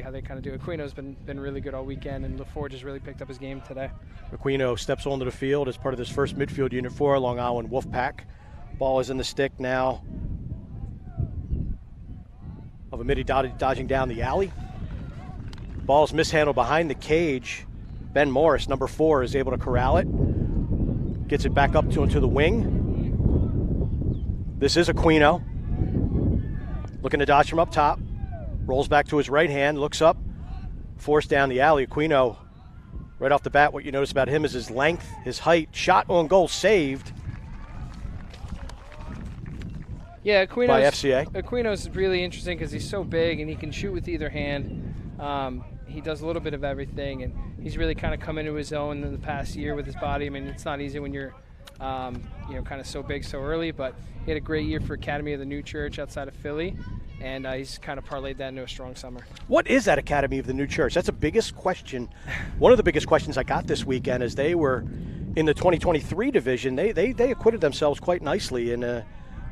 how they kind of do. Aquino's been really good all weekend, and LaForge has really picked up his game today. Aquino steps onto the field as part of this first midfield unit for Long Island Wolfpack. Ball is in the stick now of Amity dodging down the alley. Ball's mishandled behind the cage. Ben Morris, number 4, is able to corral it. Gets it back up into the wing. This is Aquino. Looking to dodge from up top. Rolls back to his right hand, looks up, forced down the alley. Aquino, right off the bat, what you notice about him is his length, his height. Shot on goal, saved. Yeah, by FCA. Aquino's really interesting because he's so big and he can shoot with either hand. He does a little bit of everything, and he's really kind of come into his own in the past year with his body. I mean, it's not easy when you're, kind of so big so early, but he had a great year for Academy of the New Church outside of Philly, and he's kind of parlayed that into a strong summer. What is that Academy of the New Church? That's the biggest question. One of the biggest questions I got this weekend is they were in the 2023 division. They acquitted themselves quite nicely, and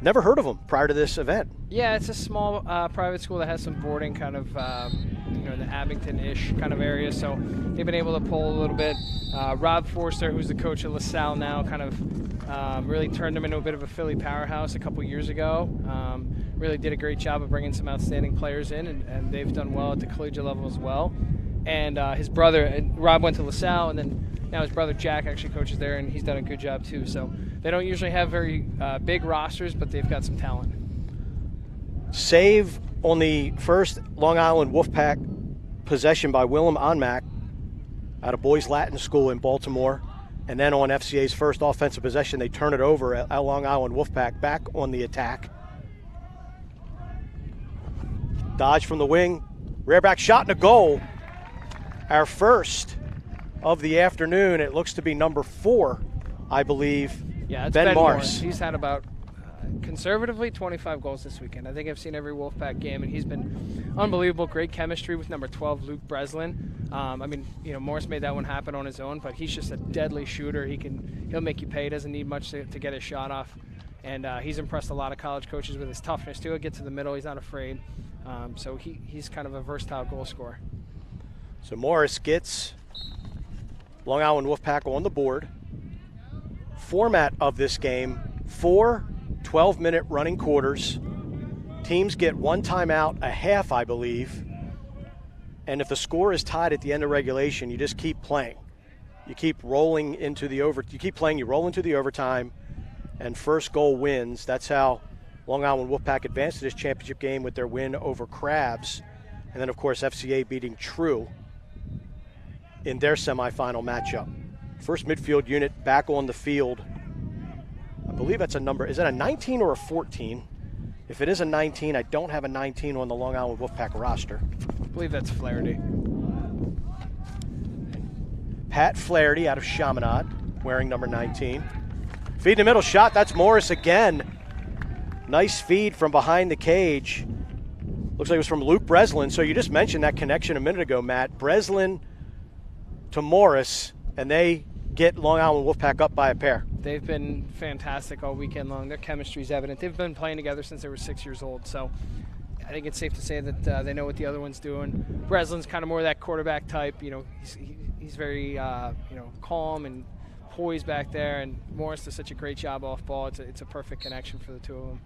never heard of them prior to this event. Yeah, it's a small private school that has some boarding kind of, in the Abington-ish kind of area. So they've been able to pull a little bit. Rob Forster, who's the coach at LaSalle now, kind of really turned them into a bit of a Philly powerhouse a couple years ago. Really did a great job of bringing some outstanding players in, and they've done well at the collegiate level as well. And his brother, Rob went to LaSalle, and then now his brother Jack actually coaches there, and he's done a good job too. So they don't usually have very big rosters, but they've got some talent. Save on the first Long Island Wolfpack possession by Willem Onmack out of Boys Latin School in Baltimore. And then on FCA's first offensive possession, they turn it over at Long Island Wolfpack back on the attack. Dodge from the wing, rear back shot and a goal. Our first of the afternoon. It looks to be number 4, I believe. Yeah, it's Ben Morris. He's had about, conservatively, 25 goals this weekend. I think I've seen every Wolfpack game, and he's been unbelievable. Great chemistry with number 12, Luke Breslin. Morris made that one happen on his own, but he's just a deadly shooter. He'll make you pay. He doesn't need much to get his shot off. And he's impressed a lot of college coaches with his toughness, too. He'll get to the middle. He's not afraid. So he's kind of a versatile goal scorer. So Morris gets Long Island Wolfpack on the board. Format of this game, 4 12-minute running quarters. Teams get 1 timeout, a half, I believe. And if the score is tied at the end of regulation, you just keep playing. You keep rolling into the you keep playing, you roll into the overtime, and first goal wins. That's how Long Island Wolfpack advanced to this championship game with their win over Crabs. And then, of course, FCA beating True in their semifinal matchup. First midfield unit back on the field. I believe that's a number. Is that a 19 or a 14? If it is a 19, I don't have a 19 on the Long Island Wolfpack roster. I believe that's Flaherty. Pat Flaherty out of Chaminade, wearing number 19. Feed in the middle shot, that's Morris again. Nice feed from behind the cage. Looks like it was from Luke Breslin. So you just mentioned that connection a minute ago, Matt. Breslin to Morris, and they get Long Island Wolfpack up by a pair. They've been fantastic all weekend long. Their chemistry is evident. They've been playing together since they were 6 years old. So I think it's safe to say that they know what the other one's doing. Breslin's kind of more that quarterback type. He's very calm and poised back there, and Morris does such a great job off ball. It's a perfect connection for the two of them.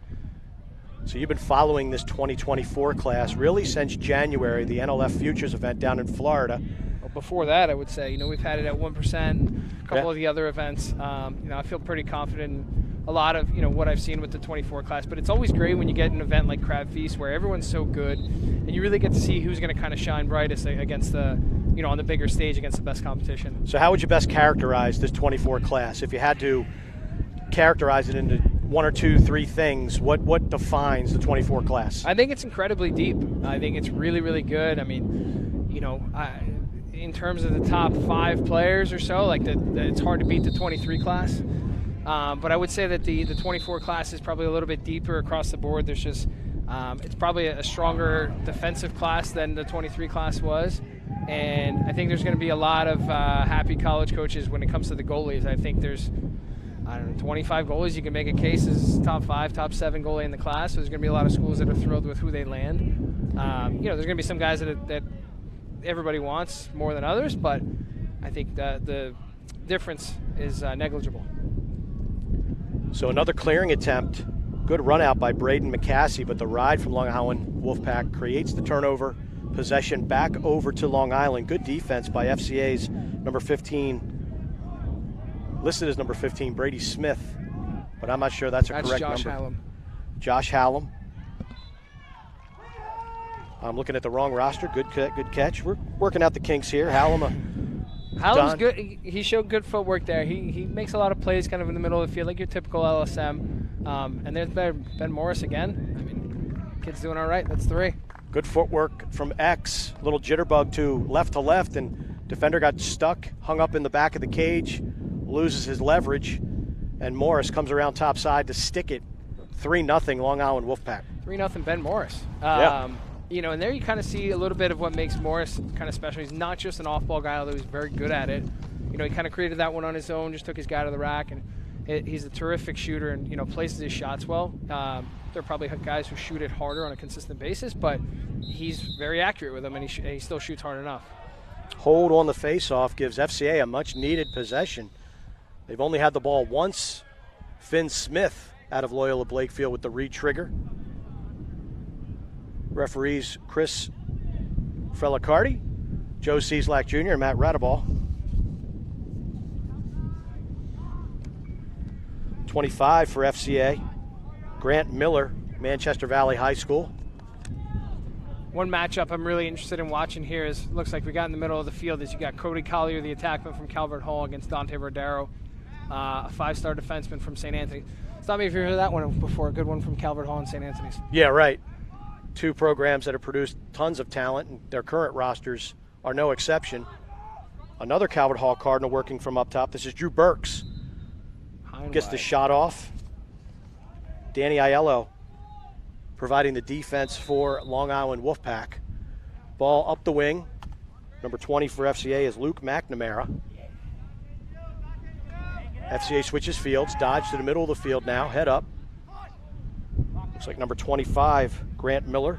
So you've been following this 2024 class really since January, the NLF Futures event down in Florida. Well, before that, I would say, we've had it at 1%, a couple of the other events. I feel pretty confident in a lot of, what I've seen with the 24 class, but it's always great when you get an event like CRABFEAST where everyone's so good and you really get to see who's going to kind of shine brightest against the, on the bigger stage against the best competition. So how would you best characterize this 24 class? If you had to characterize it into 1 or 2, 3 things, what defines the 24 class? I think it's incredibly deep. I think it's really, really good. I mean, in terms of the top 5 players or so, it's hard to beat the 23 class. But I would say that the 24 class is probably a little bit deeper across the board. There's just, it's probably a stronger defensive class than the 23 class was. And I think there's going to be a lot of happy college coaches when it comes to the goalies. I think there's, 25 goalies. You can make a case as top 5, top 7 goalie in the class. So there's going to be a lot of schools that are thrilled with who they land. There's going to be some guys that everybody wants more than others, but I think the difference is negligible. So another clearing attempt. Good run out by Braden McCaskey, but the ride from Long Island Wolfpack creates the turnover. Possession back over to Long Island. Good defense by FCA's number 15, listed as number 15, Brady Smith, but I'm not sure that's a correct Josh number. Hallam. Josh Hallam. I'm looking at the wrong roster. Good catch. We're working out the kinks here. Hallam's good. He showed good footwork there. He makes a lot of plays kind of in the middle of the field, like your typical LSM. And there's Ben Morris again. I mean, kid's doing all right. That's 3. Good footwork from X. Little jitterbug to left, and defender got stuck, hung up in the back of the cage, loses his leverage, and Morris comes around top side to stick it. 3-0 Long Island Wolfpack. 3-0 Ben Morris. You know, and there you kind of see a little bit of what makes Morris kind of special. He's not just an off-ball guy, although he's very good at it. You know, he kind of created that one on his own, just took his guy to the rack, and he's a terrific shooter and, you know, places his shots well. There are probably guys who shoot it harder on a consistent basis, but he's very accurate with them, and he still shoots hard enough. Hold on the face-off gives FCA a much-needed possession. They've only had the ball once. Finn Smith out of Loyola Blakefield with the re-trigger. Referees Chris Frelicardi, Joe Cieslak Jr., and Matt Radeball. 25 for FCA. Grant Miller, Manchester Valley High School. One matchup I'm really interested in watching here is, looks like we got in the middle of the field, is you got Cody Collier, the attackman from Calvert Hall, against Dante Verdero, a 5-star defenseman from St. Anthony. Stop me if you've heard that one before, a good one from Calvert Hall and St. Anthony's. Yeah, right. 2 programs that have produced tons of talent, and their current rosters are no exception. Another Calvert Hall Cardinal working from up top. This is Drew Burks. Gets the shot off. Danny Aiello providing the defense for Long Island Wolfpack. Ball up the wing. Number 20 for FCA is Luke McNamara. FCA switches fields, dodge to the middle of the field now, head up. Looks like number 25, Grant Miller.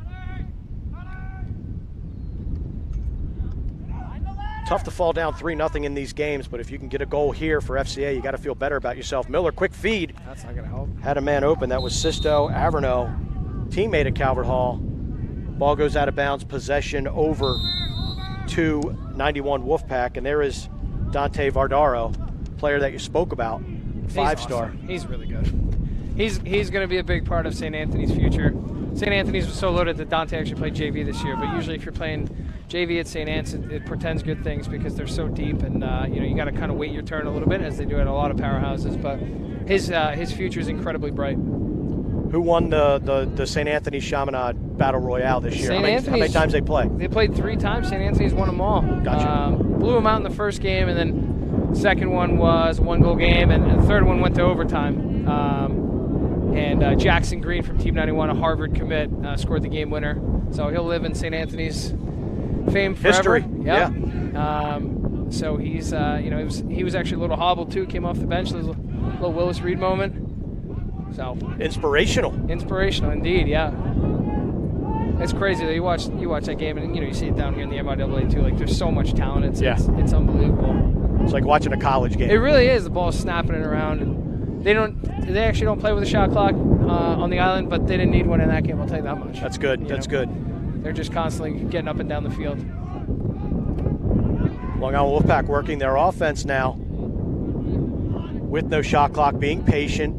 Tough to fall down 3-0 in these games, but if you can get a goal here for FCA, you got to feel better about yourself. Miller, quick feed. That's not going to help. Had a man open. That was Sisto Averno, teammate at Calvert Hall. Ball goes out of bounds. Possession over to 91 Wolfpack, and there is Dante Vardaro, player that you spoke about, 5-star. Awesome. He's really good. He's going to be a big part of St. Anthony's future. St. Anthony's was so loaded that Dante actually played JV this year, but usually if you're playing JV at St. Anne's, it portends good things because they're so deep, and you know, you got to kind of wait your turn a little bit, as they do at a lot of powerhouses. But his future is incredibly bright. Who won the St. Anthony's Chaminade Battle Royale this year? How many times they play? They played 3 times. St. Anthony's won them all. Gotcha. Blew them out in the first game, and then second one was a 1-goal game, and the third one went to overtime. And Jackson Green from Team 91, a Harvard commit, scored the game winner. So he'll live in St. Anthony's fame forever. History. Yep. Yeah. So he's, you know, he was actually a little hobbled too. Came off the bench. There's a little Willis Reed moment. So inspirational. Inspirational indeed. Yeah. It's crazy that you watch that game, and you know, you see it down here in the MIAA too. Like, there's so much talent. It's unbelievable. It's like watching a college game. It really is. The ball's snapping it around, and they actually don't play with a shot clock on the island, but they didn't need one in that game. I'll tell you that much. That's good. That's good. They're just constantly getting up and down the field. Long Island Wolfpack working their offense now with no shot clock, being patient.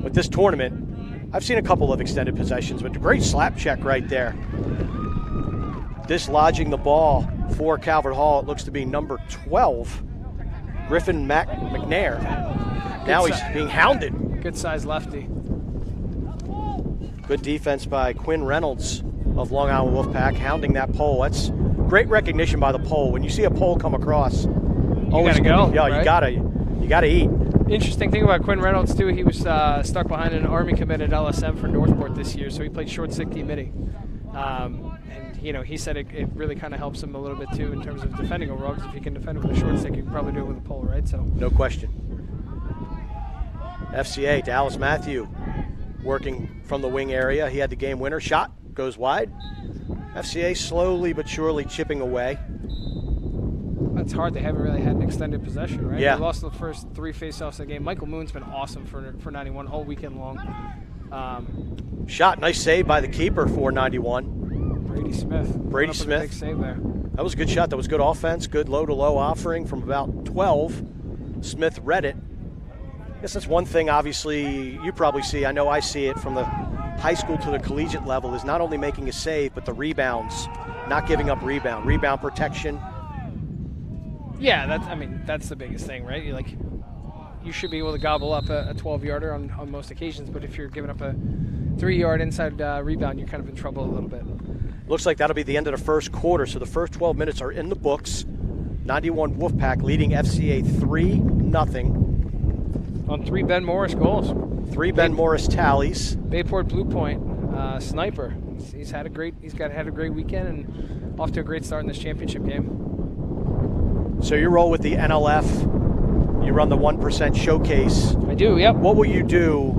With this tournament, I've seen a couple of extended possessions, but a great slap check right there. Dislodging the ball for Calvert Hall. It looks to be number 12, Griffin McNair. Now he's being hounded. Good size lefty. Good defense by Quinn Reynolds of Long Island Wolfpack, hounding that pole. That's great recognition by the pole. When you see a pole come across, you gotta go. Yeah, right? you gotta eat. Interesting thing about Quinn Reynolds too, he was stuck behind an Army committed LSM for Northport this year, so he played short stick midi. And you know, he said it really kind of helps him a little bit too in terms of defending overall, because if you can defend it with a short stick, you can probably do it with a pole, right? So no question. FCA, Dallas Matthew working from the wing area. He had the game winner. Shot goes wide. FCA slowly but surely chipping away. That's hard. They haven't really had an extended possession, right? Yeah. They lost the first 3 faceoffs of the game. Michael Moon's been awesome for 91 all weekend long. Shot, nice save by the keeper for 91. Brady Smith. Brady Smith. Big save there. That was a good shot. That was good offense. Good low-to-low offering from about 12. Smith read it. I guess that's one thing, obviously, you probably see. I know I see it from the high school to the collegiate level is not only making a save, but the rebounds, not giving up rebound protection. Yeah, that's the biggest thing, right? You should be able to gobble up a 12-yarder on most occasions, but if you're giving up a 3-yard inside rebound, you're kind of in trouble a little bit. Looks like that'll be the end of the first quarter, so the first 12 minutes are in the books. 91 Wolfpack leading FCA 3-0. On 3 Ben Morris goals. 3 Ben Morris tallies. Bayport Blue Point sniper. He's had a great weekend and off to a great start in this championship game. So you roll with the NLF. You run the 1% showcase. I do. Yep. What will you do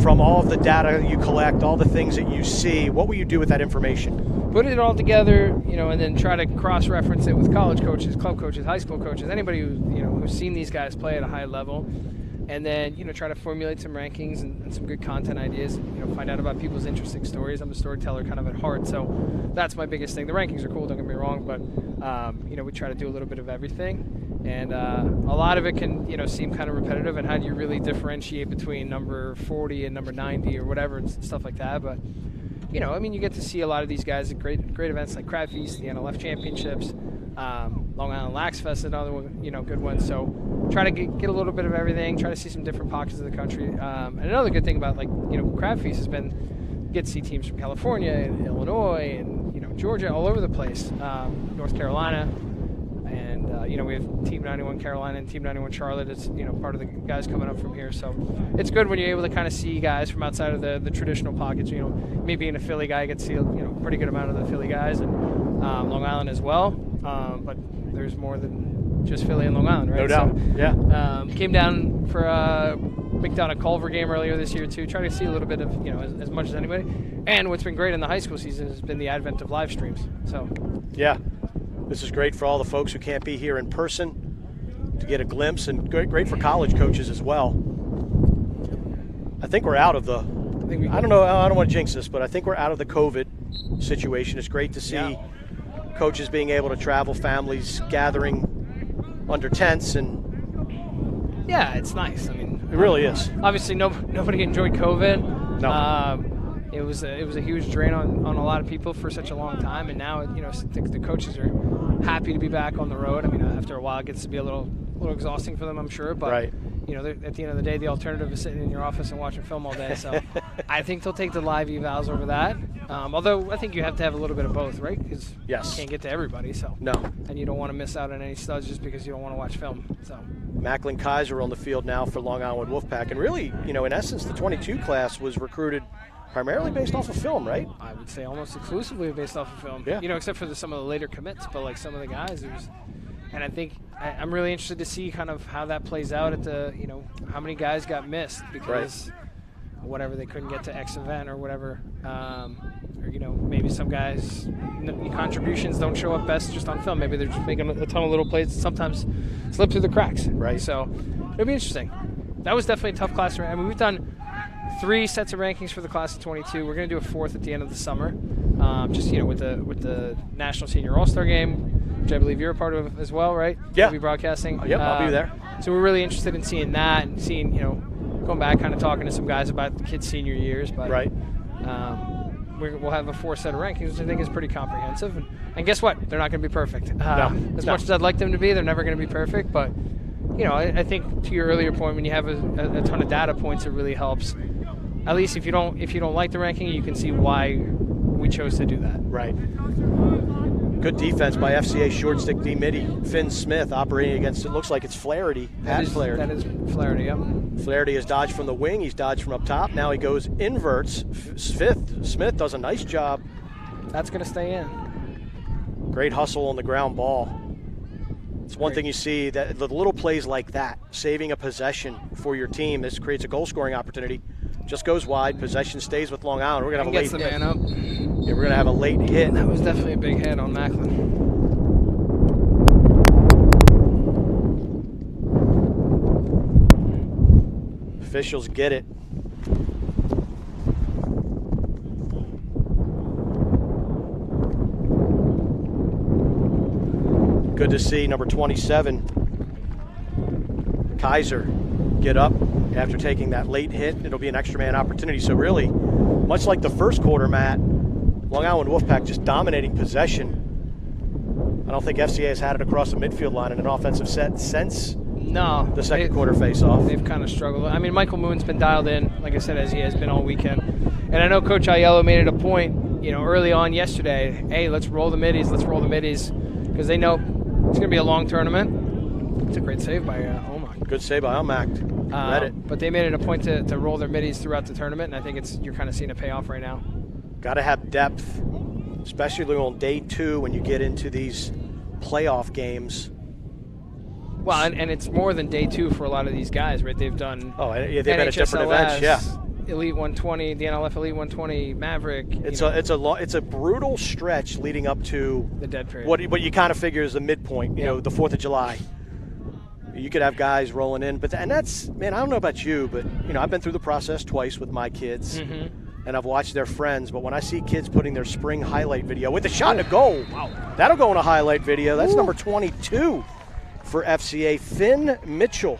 from all of the data you collect, all the things that you see? What will you do with that information? Put it all together, and then try to cross-reference it with college coaches, club coaches, high school coaches, anybody who's seen these guys play at a high level. And then, try to formulate some rankings and some good content ideas, find out about people's interesting stories. I'm a storyteller kind of at heart, so that's my biggest thing. The rankings are cool, don't get me wrong, but, we try to do a little bit of everything. And a lot of it can, seem kind of repetitive, and how do you really differentiate between number 40 and number 90 or whatever and stuff like that. But, you get to see a lot of these guys at great events like CRABFEAST, the NLF Championships, Long Island Lacrosse Fest, another one, good one. So try to get a little bit of everything. Try to see some different pockets of the country. And another good thing about CRABFEAST has been get to see teams from California and Illinois and Georgia, all over the place, North Carolina, and we have Team 91 Carolina and Team 91 Charlotte. It's part of the guys coming up from here. So it's good when you're able to kind of see guys from outside of the traditional pockets. Me being a Philly guy, I get to see a pretty good amount of the Philly guys and Long Island as well. But there's more than just Philly and Long Island, right? No doubt. So, yeah. Came down for McDonough Culver game earlier this year too. Try to see a little bit of as much as anybody. And what's been great in the high school season has been the advent of live streams. So yeah, this is great for all the folks who can't be here in person to get a glimpse, and great for college coaches as well. I think we're out of the. I don't know. I don't want to jinx this, but I think we're out of the COVID situation. It's great to see coaches being able to travel, families gathering under tents, and yeah, it's nice. I mean, it really is. Obviously, nobody enjoyed COVID. No. It was a huge drain on a lot of people for such a long time, and now the coaches are happy to be back on the road. I mean, after a while, it gets to be a little exhausting for them, I'm sure. But right. At the end of the day, the alternative is sitting in your office and watching film all day. So I think they'll take the live evals over that. Although I think you have to have a little bit of both, right? Because you can't get to everybody. So no, and you don't want to miss out on any studs just because you don't want to watch film. So Macklin Kaiser on the field now for Long Island Wolfpack, and really, in essence, the 22 class was recruited primarily based off of film, right? I would say almost exclusively based off of film. Yeah. Except for some of the later commits, but like some of the guys, it was. And I think I'm really interested to see kind of how that plays out at the, how many guys got missed because whatever they couldn't get to X event or whatever, or maybe some guys' contributions don't show up best just on film. Maybe they're just making a ton of little plays that sometimes slip through the cracks. Right. So it'll be interesting. That was definitely a tough class. I mean, we've done 3 sets of rankings for the class of 22. We're going to do a 4th at the end of the summer, just with the National Senior All-Star Game, which I believe you're a part of as well, right? Yeah. We'll be broadcasting. Yep, I'll be there. So we're really interested in seeing that and seeing, going back, kind of talking to some guys about the kids' senior years. But right. We'll have a 4 set of rankings, which I think is pretty comprehensive. And guess what? They're not going to be perfect. As much as I'd like them to be, they're never going to be perfect. But, I think to your earlier point, when you have a ton of data points, it really helps. At least if you don't like the ranking, you can see why we chose to do that. Right. Good defense by FCA short stick D midi. Finn Smith operating against, it looks like it's Flaherty. Flaherty. That is Flaherty, yep. Flaherty has dodged from the wing. He's dodged from up top. Now he goes inverts. Smith does a nice job. That's going to stay in. Great hustle on the ground ball. It's one thing you see, that the little plays like that, saving a possession for your team, this creates a goal-scoring opportunity. Just goes wide. Possession stays with Long Island. We're going to have a late hit. Gets the man up. Yeah, we're going to have a late hit. That was definitely a big hit on Macklin. Officials get it. Good to see number 27, Kaiser, get up after taking that late hit. It'll be an extra man opportunity. So really, much like the first quarter, Matt, Long Island Wolfpack just dominating possession. I don't think FCA has had it across the midfield line in an offensive set since the second quarter face-off. They've kind of struggled. I mean, Michael Moon's been dialed in, like I said, as he has been all weekend. And I know Coach Aiello made it a point, early on yesterday, hey, let's roll the middies, because they know it's going to be a long tournament. It's a great save by Omak. Good save by Omak. Read it. But they made it a point to roll their middies throughout the tournament, and I think you're kind of seeing a payoff right now. Got to have depth, especially on day 2 when you get into these playoff games. Well, and it's more than day 2 for a lot of these guys, right? They've done they've been at different events, yeah. Elite 120, the NLF Elite 120, Maverick. It's a brutal stretch leading up to the dead period. What you kind of figure is the midpoint, the 4th of July. You could have guys rolling in, and that's, man, I don't know about you, but I've been through the process twice with my kids, and I've watched their friends. But when I see kids putting their spring highlight video with a shot and a goal, wow, that'll go in a highlight video. That's number 22 for FCA, Finn Mitchell,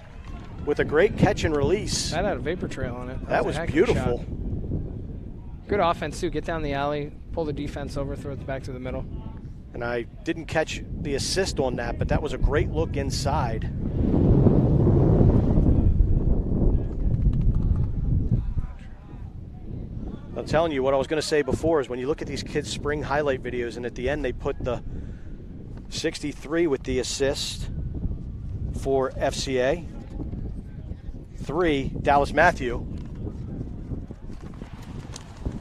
with a great catch and release. That had a vapor trail on it. That was beautiful. Good offense, too. Get down the alley, pull the defense over, throw it back to the middle. And I didn't catch the assist on that, but that was a great look inside. I'm telling you, what I was going to say before is when you look at these kids' spring highlight videos, and at the end they put the 63 with the assist for FCA. 3, Dallas Matthew.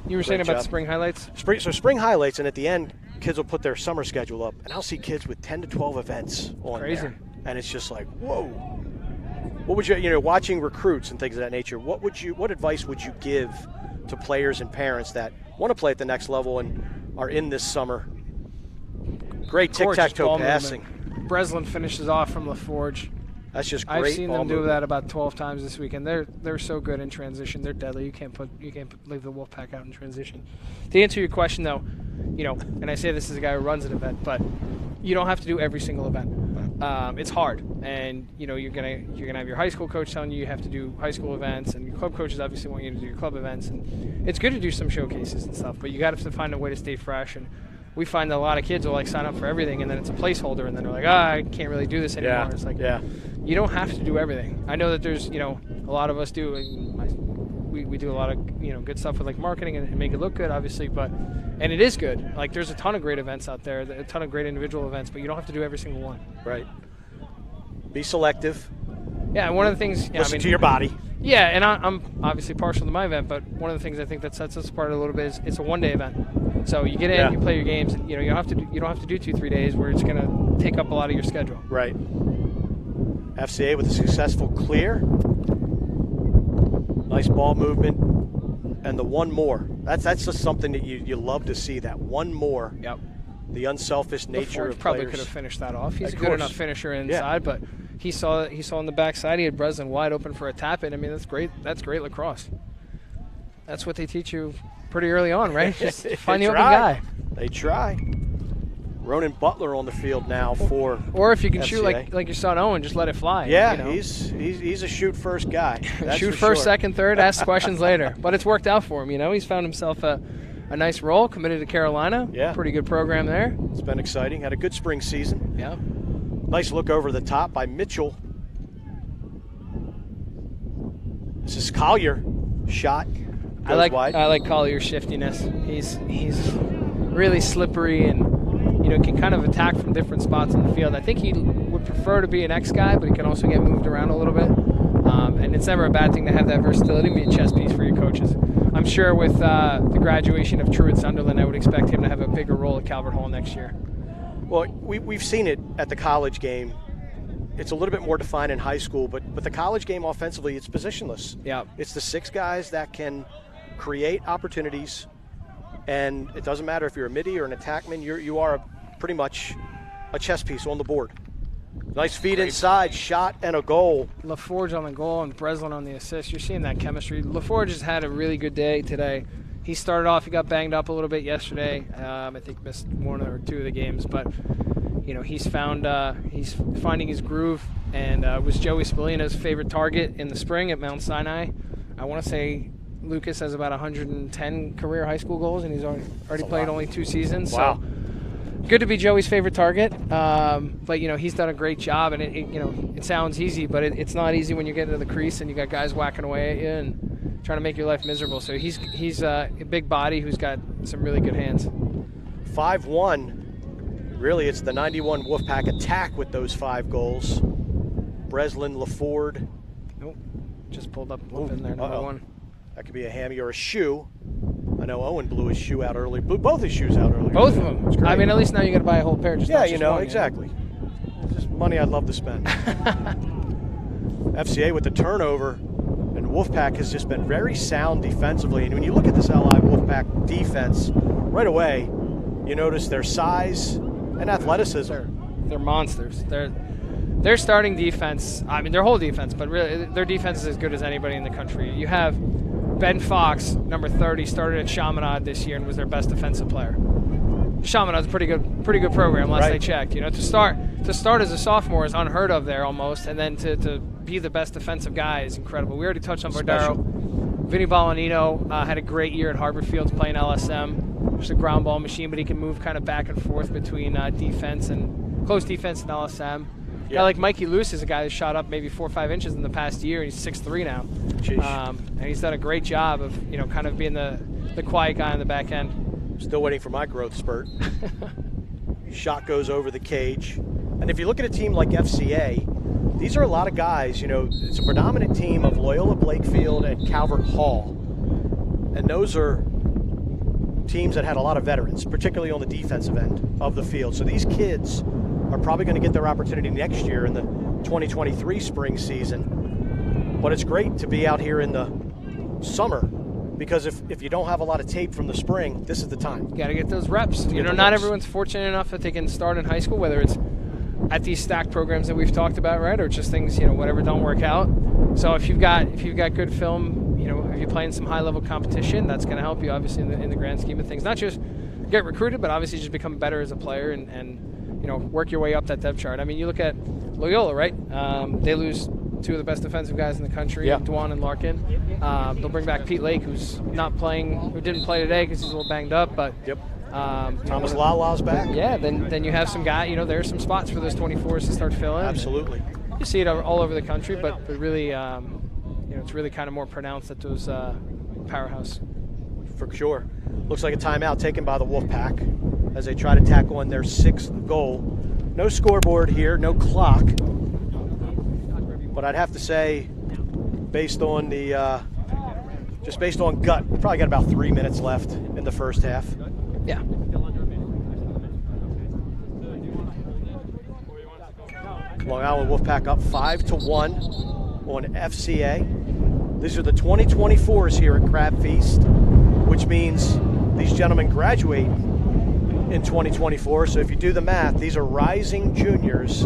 You were saying about the spring highlights? Spring highlights, and at the end, kids will put their summer schedule up, and I'll see kids with 10 to 12 events on there. And it's just like, whoa. What would you, watching recruits and things of that nature, what advice would you give to players and parents that want to play at the next level and are in this summer? Great tic-tac-toe passing. Movement. Breslin finishes off from LaForge. That's just great. I've seen them do that about 12 times this weekend. They're so good in transition. They're deadly. You can't leave the Wolfpack out in transition. To answer your question though, and I say this as a guy who runs an event, but you don't have to do every single event. It's hard, and you're gonna have your high school coach telling you have to do high school events, and your club coaches obviously want you to do your club events, and it's good to do some showcases and stuff, but you got to find a way to stay fresh. And we find that a lot of kids will sign up for everything, and then it's a placeholder, and then they're like, I can't really do this anymore. It's like, you don't have to do everything. I know that there's, a lot of us do. We do a lot of, good stuff with marketing and make it look good, obviously, and it is good. There's a ton of great events out there, a ton of great individual events, but you don't have to do every single one. Right. Be selective. Yeah, and one of the things. Listen to your body. Yeah, and I'm obviously partial to my event, but one of the things I think that sets us apart a little bit is it's a one-day event. So you get in, you play your games, and you don't have to do 2-3 days where it's going to take up a lot of your schedule. Right. FCA with a successful clear. Nice ball movement, and the one more. That's just something that you love to see. That one more. Yep. The unselfish nature of probably players. Could have finished that off. He's a good enough finisher inside, but he saw on the backside. He had Breslin wide open for a tap in. I mean, that's great. That's great lacrosse. That's what they teach you pretty early on, right? Just find the open guy. They try. Ronan Butler on the field now for Or if you can FCA. shoot like your son Owen, just let it fly. Yeah, he's a shoot first guy. Shoot first, second, third, ask questions later. But it's worked out for him. He's found himself a nice role, committed to Carolina. Yeah. Pretty good program there. It's been exciting. Had a good spring season. Yeah. Nice look over the top by Mitchell. This is Collier. Shot. Goes wide. I like Collier's shiftiness. He's really slippery and can kind of attack from different spots in the field. I think he would prefer to be an X guy, but he can also get moved around a little bit. And it's never a bad thing to have that versatility, be a chess piece for your coaches. I'm sure with the graduation of Truett Sunderland, I would expect him to have a bigger role at Calvert Hall next year. Well, we've seen it at the college game. It's a little bit more defined in high school, but the college game offensively, it's positionless. Yeah. It's the 6 guys that can create opportunities, And it doesn't matter if you're a midi or an attackman, you are pretty much a chess piece on the board. Nice feed inside, shot, and a goal. LaForge on the goal and Breslin on the assist. You're seeing that chemistry. LaForge has had a really good day today. He started off, he got banged up a little bit yesterday. I think missed 1 or 2 of the games, but he's finding his groove, and was Joey Spallina's favorite target in the spring at Mount Sinai. I want to say Lucas has about 110 career high school goals, and he's already played only 2 seasons. Wow. So good to be Joey's favorite target, but he's done a great job, and it sounds easy, but it's not easy when you get into the crease and you got guys whacking away at you and trying to make your life miserable. So he's a big body who's got some really good hands. 5-1. Really, it's the 91 Wolfpack attack with those 5 goals. Breslin, LaFord. Nope, just pulled up in there, number 1. That could be a hammy or a shoe. I know Owen blew his shoe out early. Blew both his shoes out early. Both of them. I mean, at least now you got to buy a whole pair. Just not just one, exactly. Just money I'd love to spend. FCA with the turnover, and Wolfpack has just been very sound defensively. And when you look at this LI Wolfpack defense, right away, you notice their size and athleticism. They're monsters. Their starting defense, I mean, their whole defense, but really their defense is as good as anybody in the country. You have Ben Fox, number 30, started at Chaminade this year and was their best defensive player. Chaminade's a pretty good program last I checked. To start as a sophomore is unheard of there almost, and then to be the best defensive guy is incredible. We already touched on Bordaro. Vinny Ballanino had a great year at Harbor Fields playing LSM. Just a ground ball machine, but he can move kind of back and forth between defense and close defense and LSM. Yeah, like Mikey Luce is a guy who's shot up maybe 4 or 5 inches in the past year. He's 6'3" now, and he's done a great job of kind of being the quiet guy on the back end. Still waiting for my growth spurt. Shot goes over the cage, and if you look at a team like FCA, these are a lot of guys. It's a predominant team of Loyola Blakefield and Calvert Hall, and those are teams that had a lot of veterans, particularly on the defensive end of the field. So these kids are probably going to get their opportunity next year in the 2023 spring season. But it's great to be out here in the summer, because if you don't have a lot of tape from the spring, this is the time. You got to get those reps. Not everyone's fortunate enough that they can start in high school, whether it's at these stacked programs that we've talked about, right, or just things, whatever don't work out. So if you've got good film, if you're playing some high-level competition, that's going to help you, obviously, in the grand scheme of things. Not just get recruited, but obviously just become better as a player and work your way up that depth chart. I mean, you look at Loyola, right? They lose 2 of the best defensive guys in the country, Dwan and Larkin. They'll bring back Pete Lake, who didn't play today because he's a little banged up, but Thomas Lala's back. Yeah, then you have some guy. There are some spots for those 24s to start filling. Absolutely. You see it all over the country, but really, it's really kind of more pronounced at those powerhouse. For sure. Looks like a timeout taken by the Wolfpack as they try to tack on their 6th goal. No scoreboard here, no clock. But I'd have to say, based on based on gut, we probably got about 3 minutes left in the first half. Yeah. Long Island Wolfpack up 5-1 on FCA. These are the 2024s here at Crab Feast, which means these gentlemen graduate in 2024. So if you do the math, these are rising juniors,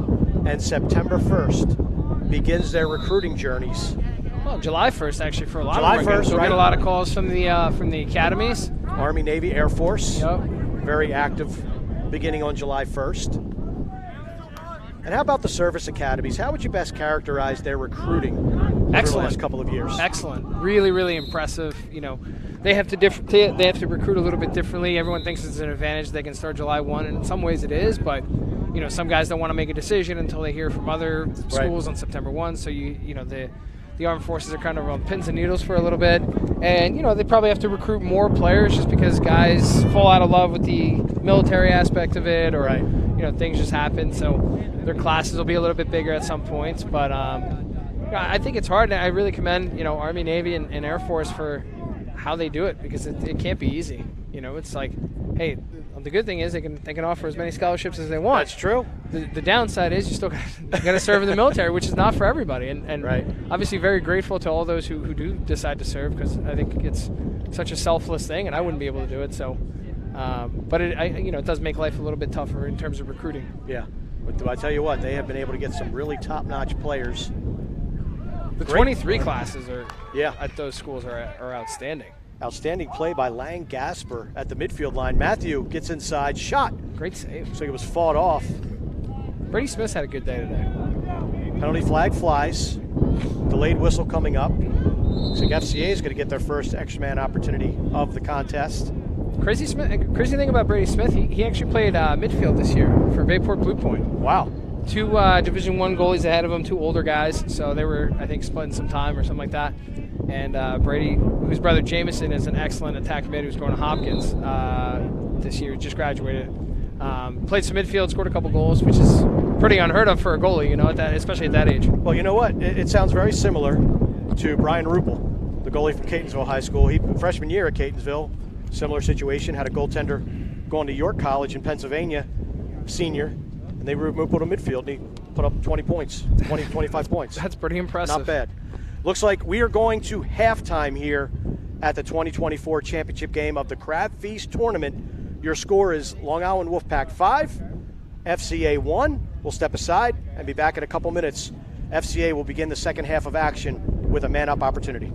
and September 1st begins their recruiting journeys. Well, July 1st actually for a lot July of them. 1st, We'll right? get a lot of calls from the academies. Army, Navy, Air Force. Yep. Very active beginning on July 1st. And how about the service academies? How would you best characterize their recruiting over the last couple of years? Excellent. Really, really impressive. They have to recruit a little bit differently. Everyone thinks it's an advantage they can start July 1, and in some ways it is, but some guys don't want to make a decision until they hear from other schools on September 1. So the armed forces are kind of on pins and needles for a little bit, and they probably have to recruit more players just because guys fall out of love with the military aspect of it, or things just happen. So their classes will be a little bit bigger at some points, but I think it's hard. I really commend Army, Navy, and Air Force for how they do it, because it can't be easy. It's like, hey, Well, the good thing is they can offer as many scholarships as they want. That's true. The downside is you still got to serve in the military, which is not for everybody. And right. Obviously very grateful to all those who do decide to serve, because I think it's such a selfless thing, and I wouldn't be able to do it. So, but it does make life a little bit tougher in terms of recruiting. Yeah, but I tell you what, they have been able to get some really top-notch players. The 23 classes yeah, at those schools are outstanding. Outstanding play by Lang Gasper at the midfield line. Matthew gets inside, shot. Great save. So it was fought off. Brady Smith's had a good day today. Penalty flag flies. Delayed whistle coming up. Looks like FCA is going to get their first extra man opportunity of the contest. Crazy thing about Brady Smith, he actually played midfield this year for Bayport Blue Point. Wow. 2 Division I goalies ahead of him, 2 older guys, so they were, I think, splitting some time or something like that. And Brady, whose brother Jameson is an excellent attack mid who's going to Hopkins this year, just graduated. Played some midfield, scored a couple goals, which is pretty unheard of for a goalie, especially at that age. Well, you know what? It sounds very similar to Brian Rupel, the goalie from Catonsville High School. He freshman year at Catonsville, similar situation, had a goaltender going to York College in Pennsylvania, senior, and they moved to midfield, and he put up 20 points, 25 points. That's pretty impressive. Not bad. Looks like we are going to halftime here at the 2024 championship game of the Crab Feast tournament. Your score is Long Island Wolfpack 5, FCA 1. We'll step aside and be back in a couple minutes. FCA will begin the second half of action with a man-up opportunity.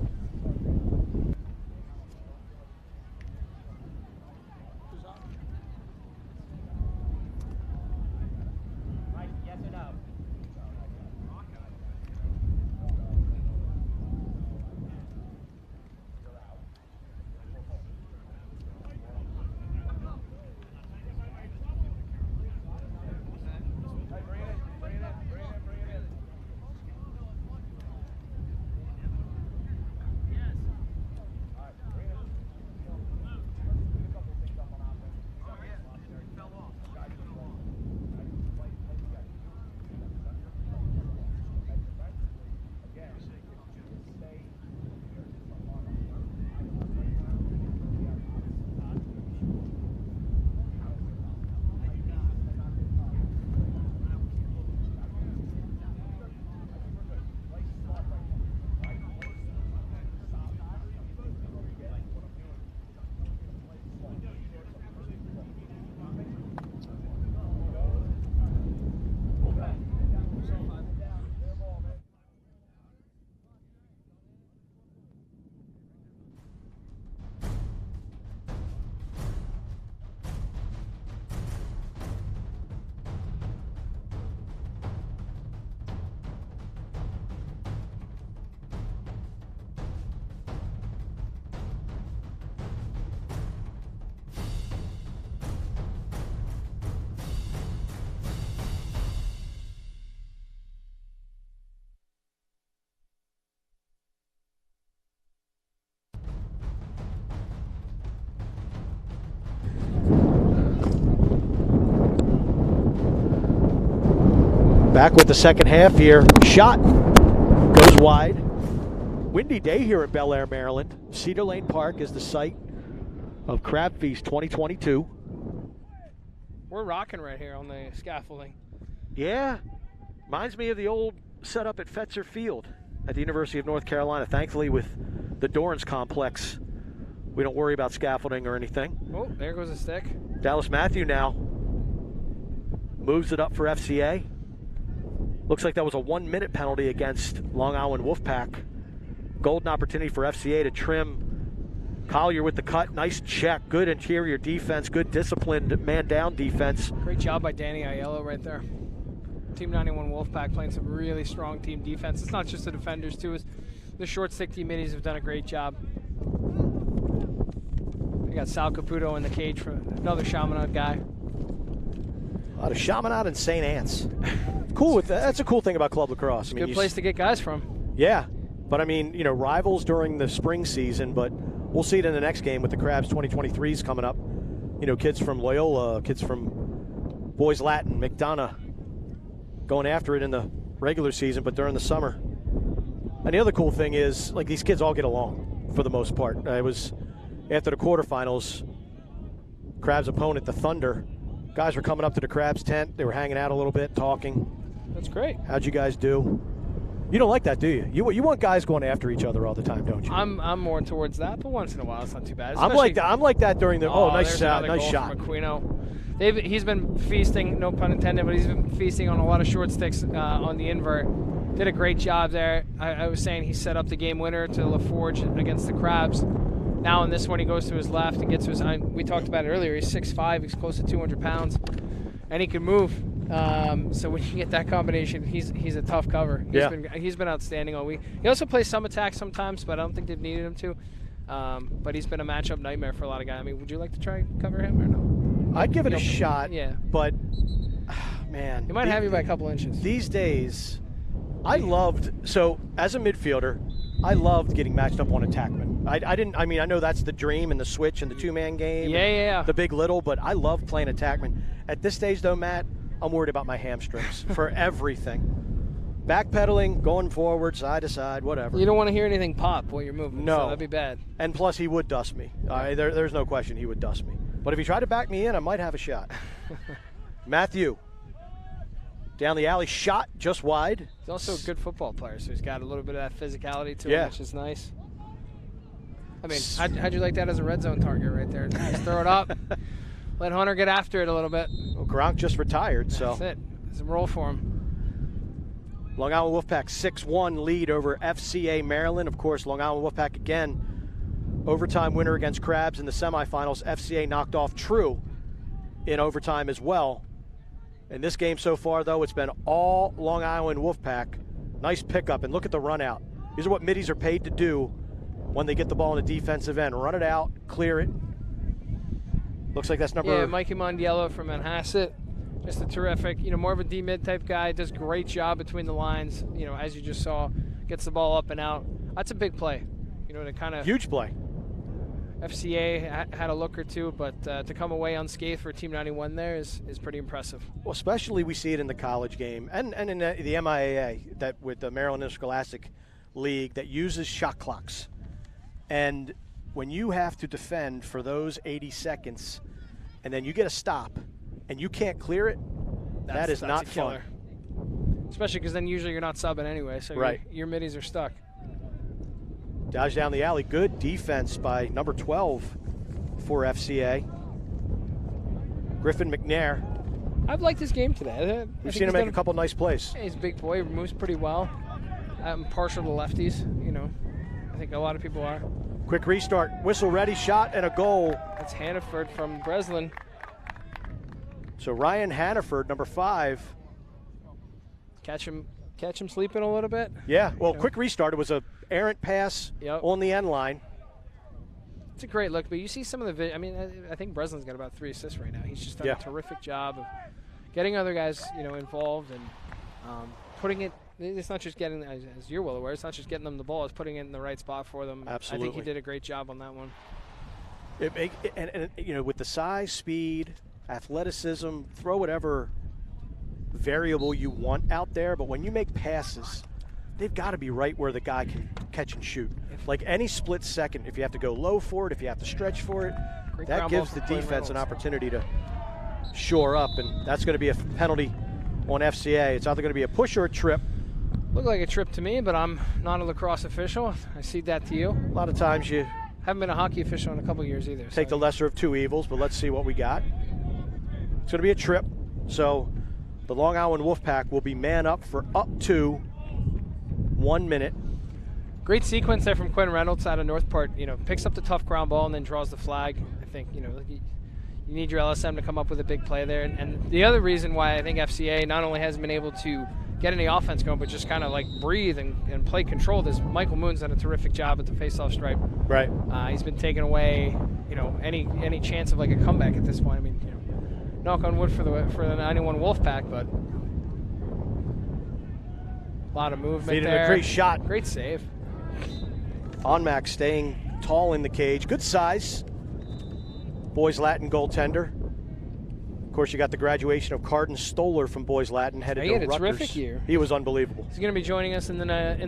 Back with the second half here. Shot goes wide. Windy day here at Bel Air, Maryland. Cedar Lane Park is the site of Crab Feast 2022. We're rocking right here on the scaffolding. Yeah, reminds me of the old setup at Fetzer Field at the University of North Carolina. Thankfully, with the Dorrance complex, we don't worry about scaffolding or anything. Oh, there goes a stick. Dallas Matthew now moves it up for FCA. Looks like that was a 1-minute penalty against Long Island Wolfpack. Golden opportunity for FCA to trim. Collier with the cut. Nice check. Good interior defense. Good disciplined man-down defense. Great job by Danny Aiello right there. Team 91 Wolfpack playing some really strong team defense. It's not just the defenders, too. It's the short stick team middies have done a great job. We got Sal Caputo in the cage for another Chaminade guy. A lot of Chaminade and St. Anne's. Cool with that. That's a cool thing about Club Lacrosse. It's a good place to get guys from. Yeah, but I mean, rivals during the spring season, but we'll see it in the next game with the Crabs 2023s coming up. Kids from Loyola, kids from Boys Latin, McDonough, going after it in the regular season, but during the summer. And the other cool thing is, like, these kids all get along for the most part. It was after the quarterfinals, Crabs opponent, the Thunder. Guys were coming up to the Crabs tent. They were hanging out a little bit, talking. That's great. How'd you guys do? You don't like that, do you? You want guys going after each other all the time, don't you? I'm more towards that, but once in a while it's not too bad. I'm like that during the. Oh, nice shot! Nice shot from Aquino. He's been feasting, no pun intended, but he's been feasting on a lot of short sticks on the invert. Did a great job there. I was saying he set up the game winner to LaForge against the Crabs. Now in this one, he goes to his left and gets to his. We talked about it earlier. He's 6'5", he's close to 200 pounds, and he can move. So when you get that combination, he's a tough cover. He's been outstanding all week. He also plays some attacks sometimes, but I don't think they've needed him to. But he's been a matchup nightmare for a lot of guys. I mean, would you like to try cover him or no? I'd give it a shot. Yeah. But man, he might have you by a couple inches. These days, as a midfielder, I loved getting matched up on attackmen. I know that's the dream and the switch and the two-man game. Yeah. The big little, but I love playing attackmen. At this stage, though, Matt, I'm worried about my hamstrings for everything. Backpedaling, going forward, side to side, whatever. You don't want to hear anything pop while you're moving. No. So that'd be bad. And plus, he would dust me. There's no question he would dust me. But if he tried to back me in, I might have a shot. Matthew, down the alley, shot just wide. He's also a good football player, so he's got a little bit of that physicality to him, which is nice. I mean, how'd you like that as a red zone target right there? Just throw it up. Let Hunter get after it a little bit. Well, Gronk just retired, so. That's it. It's a roll for him. Long Island Wolfpack 6-1 lead over FCA Maryland. Of course, Long Island Wolfpack again, overtime winner against Crabs in the semifinals. FCA knocked off True in overtime as well. In this game so far, though, it's been all Long Island Wolfpack. Nice pickup, and look at the run out. These are what middies are paid to do when they get the ball in the defensive end. Run it out, clear it. Looks like that's number. Yeah, Mikey Mondiello from Manhasset. Just a terrific, more of a D-mid type guy. Does a great job between the lines, as you just saw. Gets the ball up and out. That's a big play. To kind of. Huge play. FCA had a look or two, but to come away unscathed for Team 91 there is pretty impressive. Well, especially we see it in the college game and in the MIAA, that with the Maryland Interscholastic League that uses shot clocks. And when you have to defend for those 80 seconds and then you get a stop and you can't clear it, that is not fun. Especially because then usually you're not subbing anyway, so your middies are stuck. Dodge down the alley. Good defense by number 12 for FCA. Griffin McNair. I've liked this game today. We've seen him make a couple nice plays. He's a big boy, moves pretty well. I'm partial to lefties, I think a lot of people are. Quick restart, whistle ready, shot, and a goal. That's Hannaford from Breslin. So Ryan Hannaford, number 5. Catch him sleeping a little bit. Yeah, well, quick restart. It was a errant pass on the end line. It's a great look, but you see some of the I think Breslin's got about 3 assists right now. He's just done a terrific job of getting other guys, involved and putting it. It's not just getting, as you're well aware, it's not just getting them the ball. It's putting it in the right spot for them. Absolutely. I think he did a great job on that one. And with the size, speed, athleticism, throw whatever variable you want out there, but when you make passes, they've got to be right where the guy can catch and shoot. Like any split second, if you have to go low for it, if you have to stretch for it, that gives the defense an opportunity to shore up, and that's going to be a penalty on FCA. It's either going to be a push or a trip. Looked like a trip to me, but I'm not a lacrosse official. I cede that to you. A lot of times you haven't been a hockey official in a couple years either. Take the lesser of two evils, but let's see what we got. It's going to be a trip, so the Long Island Wolfpack will be man up for up to 1 minute. Great sequence there from Quinn Reynolds out of Northport. Picks up the tough ground ball and then draws the flag. I think, you need your LSM to come up with a big play there. And the other reason why I think FCA not only hasn't been able to get any offense going, but just kind of like breathe and play controlled is Michael Moon's done a terrific job at the face-off stripe. Right. He's been taking away, any chance of like a comeback at this point. I mean, knock on wood for the 91 Wolfpack, but a lot of movement Feeding there. A great shot. Great save. Onmac staying tall in the cage. Good size. Boys Latin goaltender. Of course, you got the graduation of Carden Stoller from Boys Latin, headed to Rutgers. He had a terrific year. He was unbelievable. He's going to be joining us in the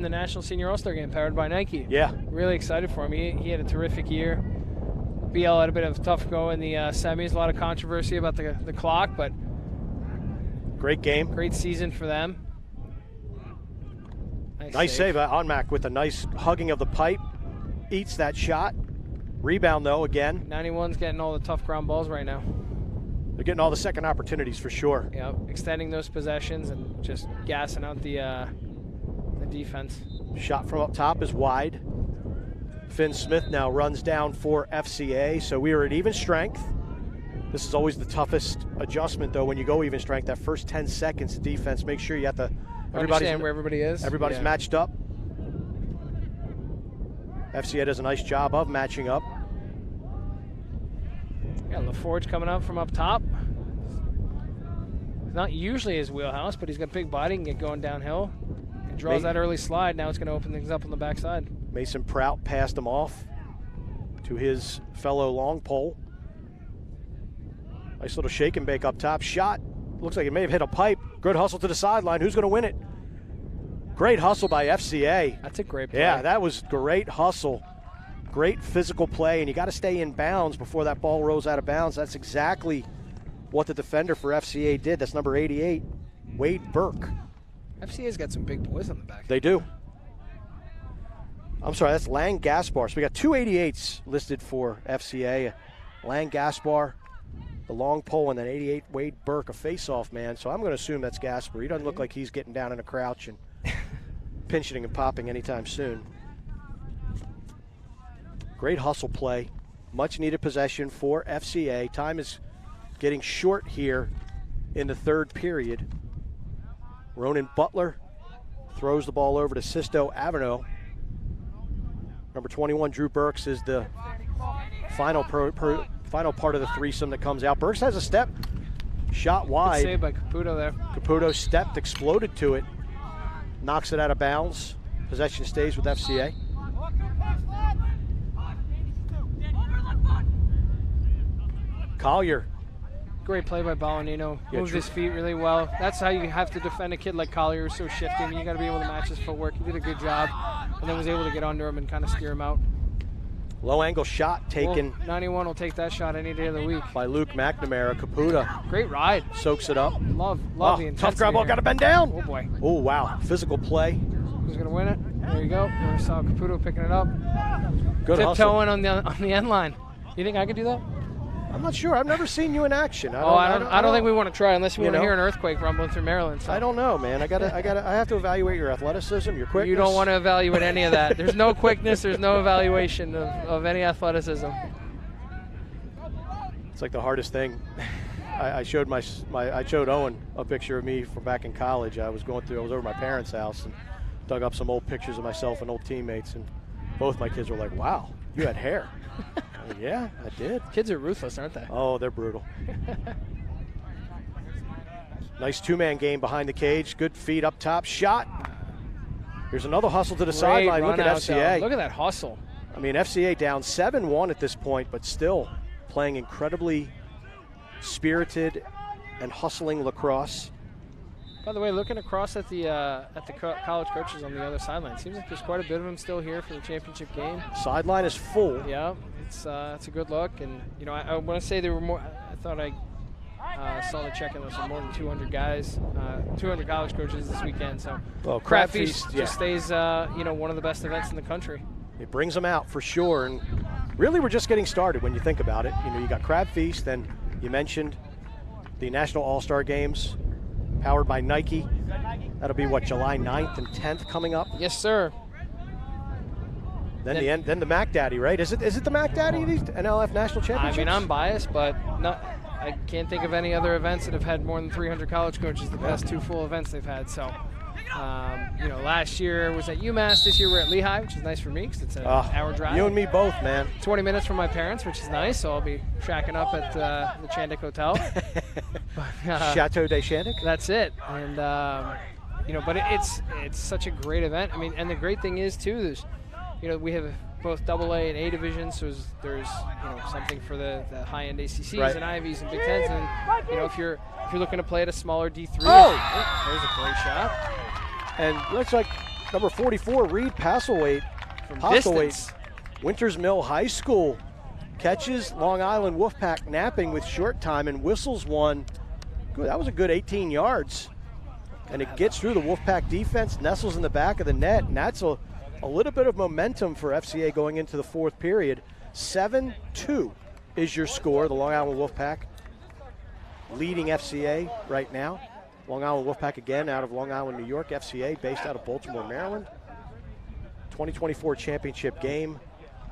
National Senior All-Star Game powered by Nike. Yeah. Really excited for him. He had a terrific year. BL had a bit of a tough go in the semis. A lot of controversy about the clock, but great game. Great season for them. Nice save. Onmac with a nice hugging of the pipe. Eats that shot. Rebound, though, again. 91's getting all the tough ground balls right now. They're getting all the second opportunities for sure. Yeah, extending those possessions and just gassing out the defense. Shot from up top is wide. Finn Smith now runs down for FCA, so we are at even strength. This is always the toughest adjustment, though, when you go even strength. That first 10 seconds, defense, make sure you have to understand where everybody is. Everybody's matched up. FCA does a nice job of matching up. Yeah, LaForge coming up from up top. It's not usually his wheelhouse, but he's got a big body and get going downhill. He draws that early slide. Now it's going to open things up on the backside. Mason Prout passed him off to his fellow long pole. Nice little shake and bake up top. Shot. Looks like it may have hit a pipe. Good hustle to the sideline. Who's going to win it? Great hustle by FCA. That's a great play. Yeah, that was great hustle. Great physical play, and you got to stay in bounds before that ball rolls out of bounds. That's exactly what the defender for FCA did. That's number 88, Wade Burke. FCA's got some big boys on the back. They do. I'm sorry, that's Lang Gaspar. So we got two 88s listed for FCA. Lang Gaspar, the long pole, and then 88 Wade Burke, a face-off man. So I'm going to assume that's Gaspar. He doesn't look like he's getting down in a crouch and pinching and popping anytime soon. Great hustle play. Much needed possession for FCA. Time is getting short here in the third period. Ronan Butler throws the ball over to Sisto Averno. Number 21, Drew Burks, is the final part of the threesome that comes out. Burks has a step. Shot wide. Good save by Caputo there. Caputo stepped, exploded to it. Knocks it out of bounds. Possession stays with FCA. Collier. Great play by Balanino. Moved his feet really well. That's how you have to defend a kid like Collier, who's so shifting. You got to be able to match his footwork. He did a good job, and then was able to get under him and kind of steer him out. Low angle shot taken. Well, 91 will take that shot any day of the week. By Luke McNamara. Caputo. Great ride. Soaks it up. Love the intensity. Tough ground ball, got to bend down. Oh boy. Oh wow, physical play. Who's gonna win it? There you go. There we saw Caputo picking it up. Good hustle. Tiptoeing on the end line. You think I could do that? I'm not sure. I've never seen you in action. I don't think we want to try unless we want to hear an earthquake rumbling through Maryland. So. I don't know, man. I have to evaluate your athleticism, your quickness. You don't want to evaluate any of that. There's no quickness. There's no evaluation of any athleticism. It's like the hardest thing. I showed I showed Owen a picture of me from back in college. I was over at my parents' house and dug up some old pictures of myself and old teammates, and both my kids were like, "Wow, you had hair." Yeah, I did. Kids are ruthless, aren't they? Oh, they're brutal. Nice two-man game behind the cage. Good feed up top. Shot. Here's another hustle to the sideline. Look at FCA. Look at that hustle. I mean, FCA down 7-1 at this point, but still playing incredibly spirited and hustling lacrosse. By the way, looking across at the college coaches on the other sideline, seems like there's quite a bit of them still here for the championship game. Sideline is full. Yeah, it's a good look, and you know I want to say there were more. I thought I saw the check-in. There was more than 200 guys, 200 college coaches this weekend. So CRABFEAST just stays one of the best events in the country. It brings them out for sure, and really we're just getting started when you think about it. You know, you got CRABFEAST, then you mentioned the National All-Star Games, powered by Nike. That'll be what, July 9th and 10th coming up? Yes, sir. Then the Mac Daddy, right? Is it the Mac Daddy, these NLF National Championships? I mean, I'm biased, but I can't think of any other events that have had more than 300 college coaches the past two full events they've had. So, last year was at UMass. This year we're at Lehigh, which is nice for me because it's an hour drive. You and me both, man. 20 minutes from my parents, which is nice. So I'll be shacking up at the Chandic Hotel. Chateau de Chandic. That's it. And but it's such a great event. I mean, and the great thing is too, there's, we have both AA and A divisions, so there's something for the high-end ACCs and Ivies and Big Tens, and if you're looking to play at a smaller D3, there's a great shot. And looks like number 44, Reed Passelwaite, from distance. Winters Mill High School, catches Long Island Wolfpack napping with short time and whistles one. Good, that was a good 18 yards. And it gets through the Wolfpack defense, nestles in the back of the net, and that's a little bit of momentum for FCA going into the fourth period. 7-2 is your score. The Long Island Wolfpack leading FCA right now. Long Island Wolfpack again out of Long Island, New York. FCA based out of Baltimore, Maryland. 2024 championship game.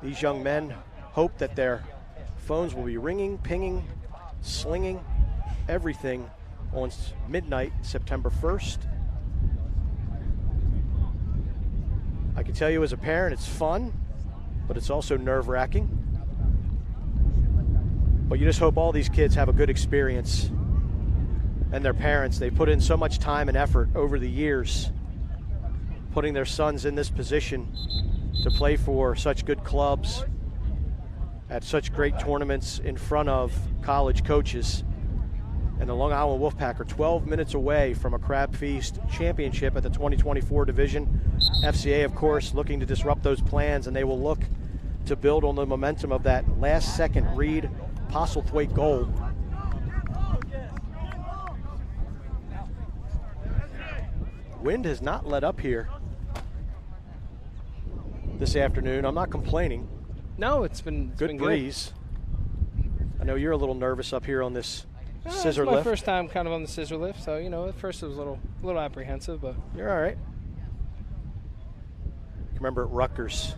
These young men hope that their phones will be ringing, pinging, slinging, everything on midnight, September 1st. I can tell you as a parent, it's fun, but it's also nerve-wracking. But you just hope all these kids have a good experience, and their parents, they put in so much time and effort over the years, putting their sons in this position to play for such good clubs at such great tournaments in front of college coaches. And the Long Island Wolfpack are 12 minutes away from a Crab Feast championship at the 2024 division. FCA, of course, looking to disrupt those plans, and they will look to build on the momentum of that last-second Reed Postlethwaite goal. Wind has not let up here this afternoon. I'm not complaining. No, it's been good breeze. I know you're a little nervous up here on this scissor it's lift. my first time kind of on the scissor lift, so you know, at first it was a little apprehensive, but you're all right. I remember at Rutgers,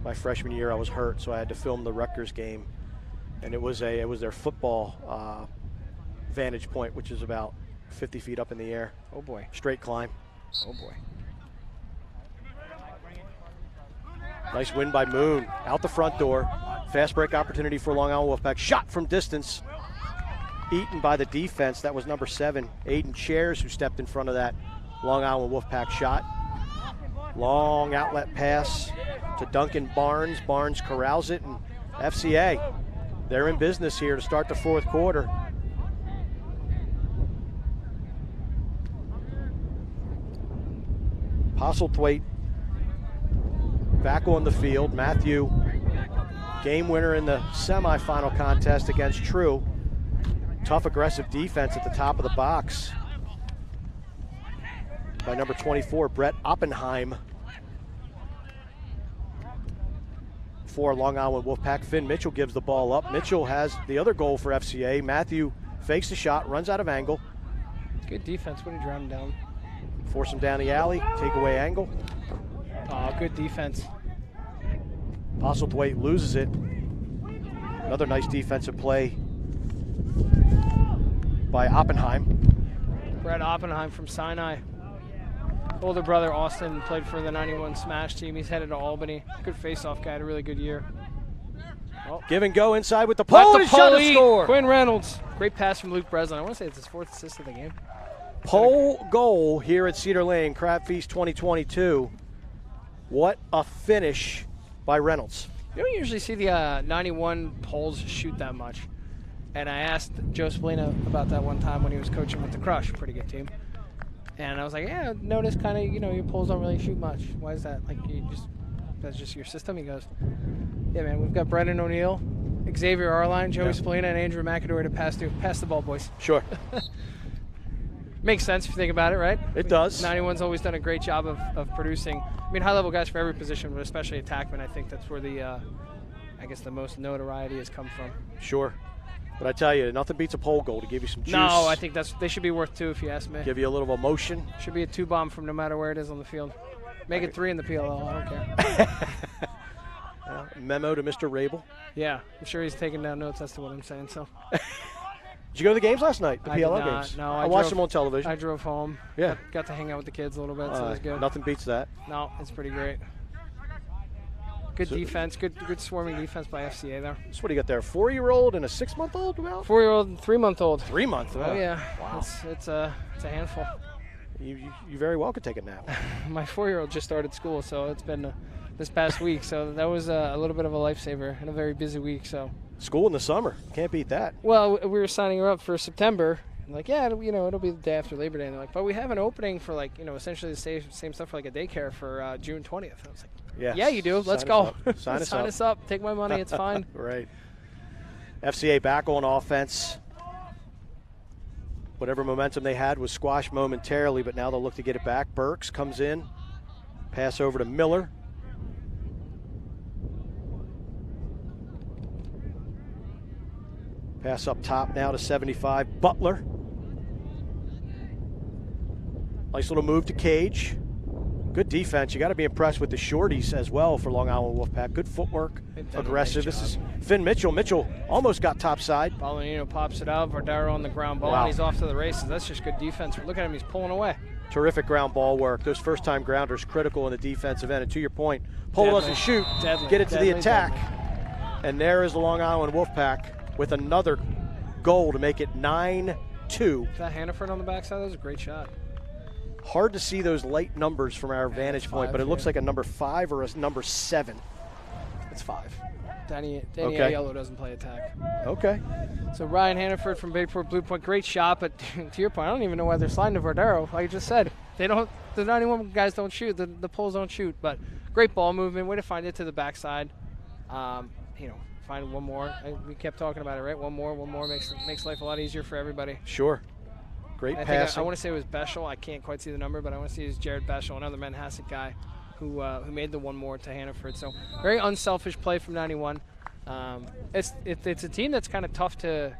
my freshman year, I was hurt, so I had to film the Rutgers game, and it was their football vantage point, which is about 50 feet up in the air. Oh boy! Straight climb. Oh boy! Nice win by Moon. Out the front door. Fast break opportunity for Long Island Wolfpack. Shot from distance. Eaten by the defense. That was number 7, Aiden Chairs, who stepped in front of that Long Island Wolfpack shot. Long outlet pass to Duncan Barnes. Barnes corrals it, and FCA, they're in business here to start the fourth quarter. Postlethwaite back on the field. Matthew, game winner in the semifinal contest against True. Tough, aggressive defense at the top of the box by number 24, Brett Oppenheim. For Long Island Wolfpack, Finn Mitchell gives the ball up. Mitchell has the other goal for FCA. Matthew fakes the shot, runs out of angle. Good defense. What did he drown him down? Force him down the alley, take away angle. Oh, good defense. Postlethwaite loses it. Another nice defensive play by Oppenheim. Brett Oppenheim from Sinai. Older brother Austin played for the 91 Smash team. He's headed to Albany. Good face-off guy, had a really good year. Oh. Give and go inside with the pole and shot to score. Quinn Reynolds. Great pass from Luke Breslin. I want to say it's his 4th assist of the game. Pole goal here at Cedar Lane, Crab Feast 2022. What a finish by Reynolds. You don't usually see the 91 poles shoot that much. And I asked Joe Spalina about that one time when he was coaching with the Crush, pretty good team. And I was like, yeah, notice kind of, you know, your poles don't really shoot much. Why is that? Like, that's just your system? He goes, yeah, man, we've got Brendan O'Neill, Xavier Arline, Joey Spalina, and Andrew McAdory to pass to. Pass the ball, boys. Sure. Makes sense if you think about it, right? It does. 91's always done a great job of producing. I mean, high-level guys for every position, but especially attackmen. I think that's where the, I guess, the most notoriety has come from. Sure. But I tell you, nothing beats a pole goal to give you some juice. No, I think they should be worth 2 if you ask me. Give you a little emotion. Should be a 2-bomb from no matter where it is on the field. Make it 3 in the PLL, I don't care. Memo to Mr. Rabel. Yeah, I'm sure he's taking down notes as to what I'm saying. So. Did you go to the games last night, the PLL games? No, I watched them on television. I drove home. Yeah. Got to hang out with the kids a little bit, so it was good. Nothing beats that. No, it's pretty great. Good defense, good swarming defense by FCA there. So what do you got there, 4-year-old and a 6-month-old? 4-year-old and 3-month-old. 3-month? Oh, yeah. Wow. It's a handful. You very well could take a nap. My 4-year-old just started school, so it's been this past week. So that was a little bit of a lifesaver and a very busy week. So school in the summer, can't beat that. Well, we were signing her up for September. Like, yeah, it'll be the day after Labor Day. And they're like, but we have an opening for essentially the same stuff for like a daycare for June 20th. I was like, yeah, you do. Let's go. Sign us up. Take my money. It's fine. Right. FCA back on offense. Whatever momentum they had was squashed momentarily, but now they'll look to get it back. Burks comes in. Pass over to Miller. Pass up top now to 75, Butler. Nice little move to Cage. Good defense. You got to be impressed with the shorties as well for Long Island Wolfpack. Good footwork, aggressive. This is Finn Mitchell. Mitchell almost got topside. Paulinino pops it out. Vardaro on the ground ball. Wow. And he's off to the races. That's just good defense. Look at him. He's pulling away. Terrific ground ball work. Those first-time grounders critical in the defensive end. And to your point, pull us and shoot. Deadly. Get it to the Deadly. attack. And there is the Long Island Wolfpack with another goal to make it 9-2. Is that Hannaford on the backside? That was a great shot. Hard to see those late numbers from our vantage point, but it looks like a number 5 or a number 7. It's 5. Danny Okay. Aiello doesn't play attack. Okay. So Ryan Hannaford from Bayport Blue Point, great shot, but to your point, I don't even know why they're sliding to Vardaro. Like I just said, they don't. The 91 guys don't shoot. The Poles don't shoot. But great ball movement. Way to find it to the backside. Find one more. We kept talking about it, right? One more makes life a lot easier for everybody. Sure. Great passing. I want to say it was Beschel. I can't quite see the number, but I want to say it was Jared Beschel, another Manhasset guy, who made the one more to Hannaford. So very unselfish play from 91. It's a team that's kind of tough to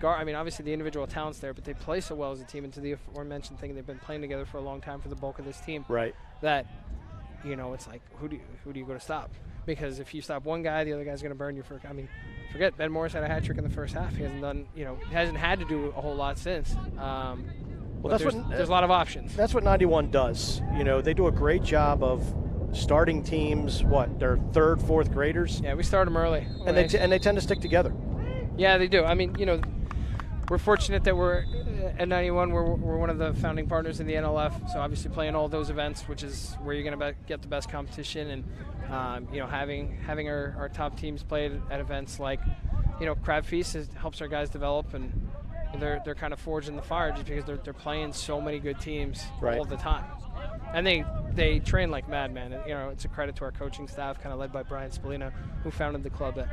guard. I mean, obviously the individual talent's there, but they play so well as a team. And to the aforementioned thing, they've been playing together for a long time for the bulk of this team. Right. That, it's like who do you go to stop? Because if you stop one guy, the other guy's going to burn you for. I mean, forget Ben Morris had a hat trick in the first half. He hasn't had to do a whole lot since. There's a lot of options. That's what 91 does. They do a great job of starting teams. They're third, fourth graders. Yeah, we start them early, and they tend to stick together. Yeah, they do. I mean, we're fortunate that we're at 91. We're one of the founding partners in the NLF. So obviously playing all those events, which is where you're going to get the best competition, and having our top teams play at events like CRABFEAST helps our guys develop, and they're kind of forging the fire just because they're playing so many good teams all the time, and they train like madmen. It's a credit to our coaching staff, kind of led by Brian Spallina, who founded the club.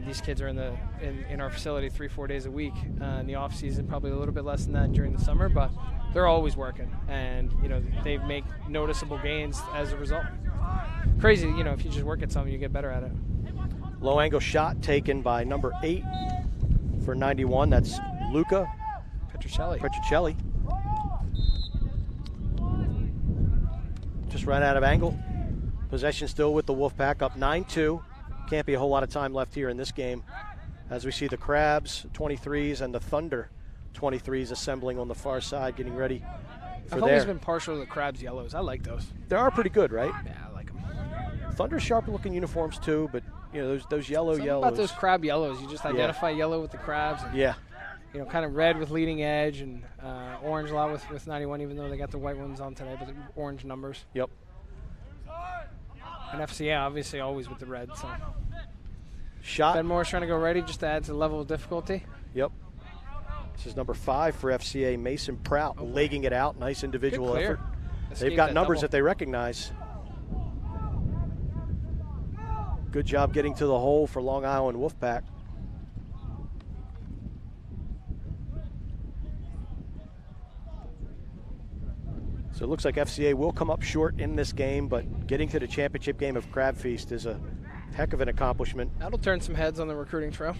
These kids are in our facility 3-4 days a week in the off season, probably a little bit less than that during the summer, but they're always working, and they make noticeable gains as a result. Crazy, if you just work at something, you get better at it. Low angle shot taken by number 8 for 91. That's Luca Petricelli. Just ran out of angle. Possession still with the Wolfpack, up 9-2. Can't be a whole lot of time left here in this game, as we see the Crabs 23s and the Thunder 23s assembling on the far side, getting ready for I've always been partial to the Crabs yellows. I like those. They are pretty good, right? Yeah, I like them. Thunder sharper looking uniforms too, but those yellows. About those Crab yellows, you just identify yellow with the Crabs. And, yeah. Kind of red with leading edge, and orange a lot with 91, even though they got the white ones on today, but the orange numbers. Yep. And FCA obviously always with the red. So. Shot. Ben Morris trying to go ready just to add to the level of difficulty. Yep. This is number 5 for FCA, Mason Prout, legging it out. Nice individual effort. They've got numbers that they recognize. Good job getting to the hole for Long Island Wolfpack. So it looks like FCA will come up short in this game, but getting to the championship game of CRABFEAST is a heck of an accomplishment. That'll turn some heads on the recruiting trail.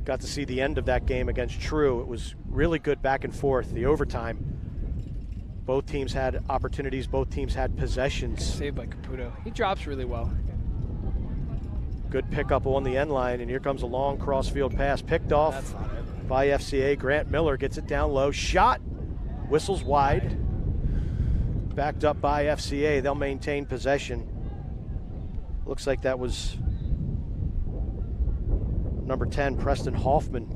Got to see the end of that game against True. It was really good back and forth. The overtime, both teams had opportunities, both teams had possessions. Saved by Caputo. He drops really well. Good pickup on the end line, and here comes a long cross-field pass picked off by FCA. Grant Miller gets it down low. Shot. Whistles wide. Backed up by FCA. They'll maintain possession. Looks like that was number 10, Preston Huffman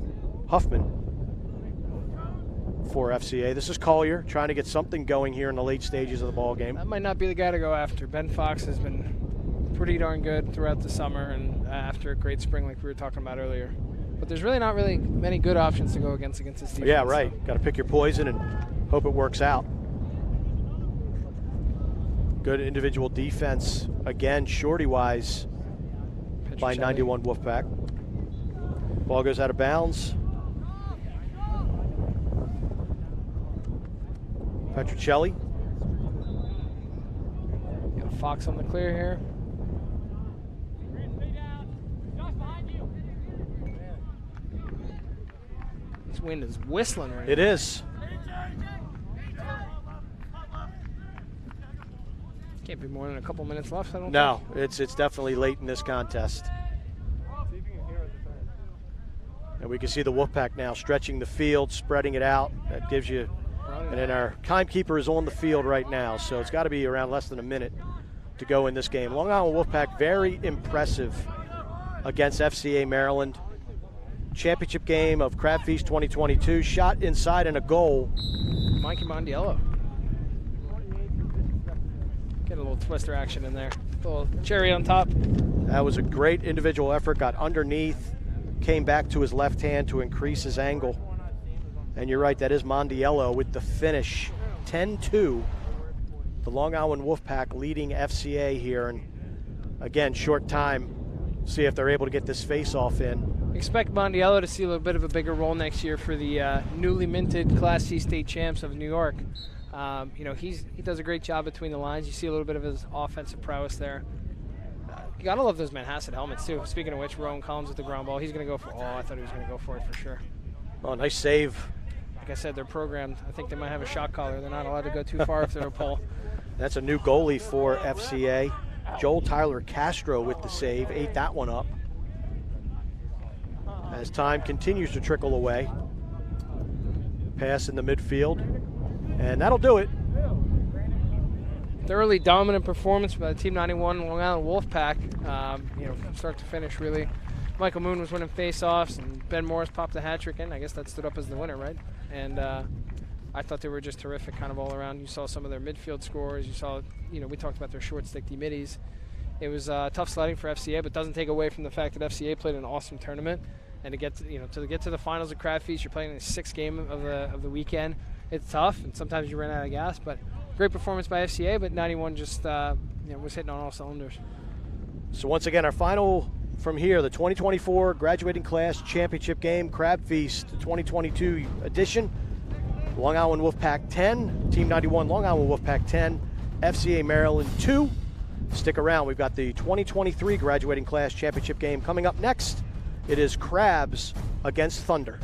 for FCA. This is Collier trying to get something going here in the late stages of the ball game. That might not be the guy to go after. Ben Fox has been pretty darn good throughout the summer and after a great spring like we were talking about earlier. But there's really not really many good options to go against this defense. Yeah, right. Got to pick your poison and hope it works out. Good individual defense. Again, shorty-wise, by 91 Wolfpack. Ball goes out of bounds. Petrocelli. Got Fox on the clear here. This wind is whistling right now. It is. Can't be more than a couple minutes left, I don't No, think. it's definitely late in this contest. And we can see the Wolfpack now stretching the field, spreading it out. That gives you, and then our timekeeper is on the field right now, so it's got to be around less than a minute to go in this game. Long Island Wolfpack, very impressive against FCA Maryland. Championship game of CRABFEAST 2022, shot inside and a goal. Mikey Mondiello. Get a little twister action in there. A little cherry on top. That was a great individual effort, got underneath, came back to his left hand to increase his angle. And you're right, that is Mondiello with the finish. 10-2. The Long Island Wolfpack leading FCA here. And again, short time. See if they're able to get this face-off in. Expect Mondiello to see a little bit of a bigger role next year for the newly minted Class C state champs of New York. You know, he does a great job between the lines. You see a little bit of his offensive prowess there. You gotta love those Manhasset helmets too. Speaking of which, Rowan Collins with the ground ball. He's gonna go for. Oh, I thought he was gonna go for it for sure. Oh, nice save. Like I said, they're programmed. I think they might have a shot collar. They're not allowed to go too far if they're a pole. That's a new goalie for FCA. Joel Tyler Castro with the save, ate that one up. As time continues to trickle away. Pass in the midfield, and that'll do it. Thoroughly dominant performance by the Team 91 Long Island Wolfpack. You know, from start to finish, really. Michael Moon was winning face-offs, and Ben Morris popped the hat trick in. I guess that stood up as the winner, right? And I thought they were just terrific kind of all around. You saw some of their midfield scores. You saw, you know, we talked about their short stick D-middies. It was tough sledding for FCA, but doesn't take away from the fact that FCA played an awesome tournament. And to get to, you know, to get to the finals of CRABFEAST, you're playing in the sixth game of the weekend. It's tough, and sometimes you run out of gas. But great performance by FCA, but 91 just you know, was hitting on all cylinders. So once again, our final from here, the 2024 graduating class championship game, CRABFEAST 2022 edition. Long Island Wolfpack 10, Team 91 Long Island Wolfpack 10, FCA Maryland 2. Stick around, we've got the 2023 graduating class championship game coming up next. It is Crabs against Thunder.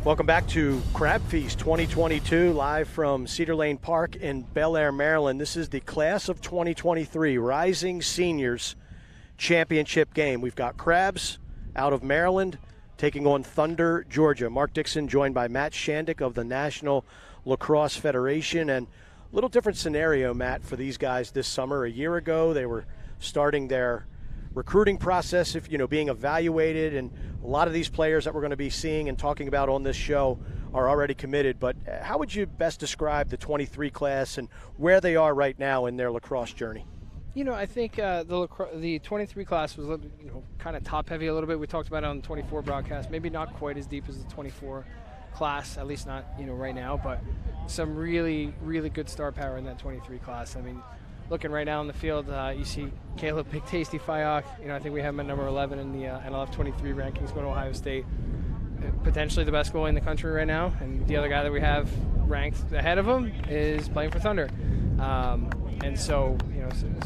Welcome back to Crab Feast 2022, live from Cedar Lane Park in Bel Air, Maryland. This is the Class of 2023 Rising Seniors Championship game. We've got Crabs out of Maryland taking on Thunder, Georgia. Mark Dixon joined by Matt Shandick of the National Lacrosse Federation. And a little different scenario, Matt, for these guys this summer. A year ago, they were starting their recruiting process, being evaluated, and a lot of these players that we're going to be seeing and talking about on this show are already committed. But how would you best describe the 23 class and where they are right now in their lacrosse journey? I think the 23 class was kind of top heavy a little bit. We talked about it on the 24 broadcast. Maybe not quite as deep as the 24 class, at least not right now. But some really, really good star power in that 23 class. I mean, looking right now on the field, you see Caleb Big Tasty Fayok. I think we have him at number 11 in the NLF 23 rankings going to Ohio State. Potentially the best goalie in the country right now. And the other guy that we have ranked ahead of him is playing for Thunder. And so,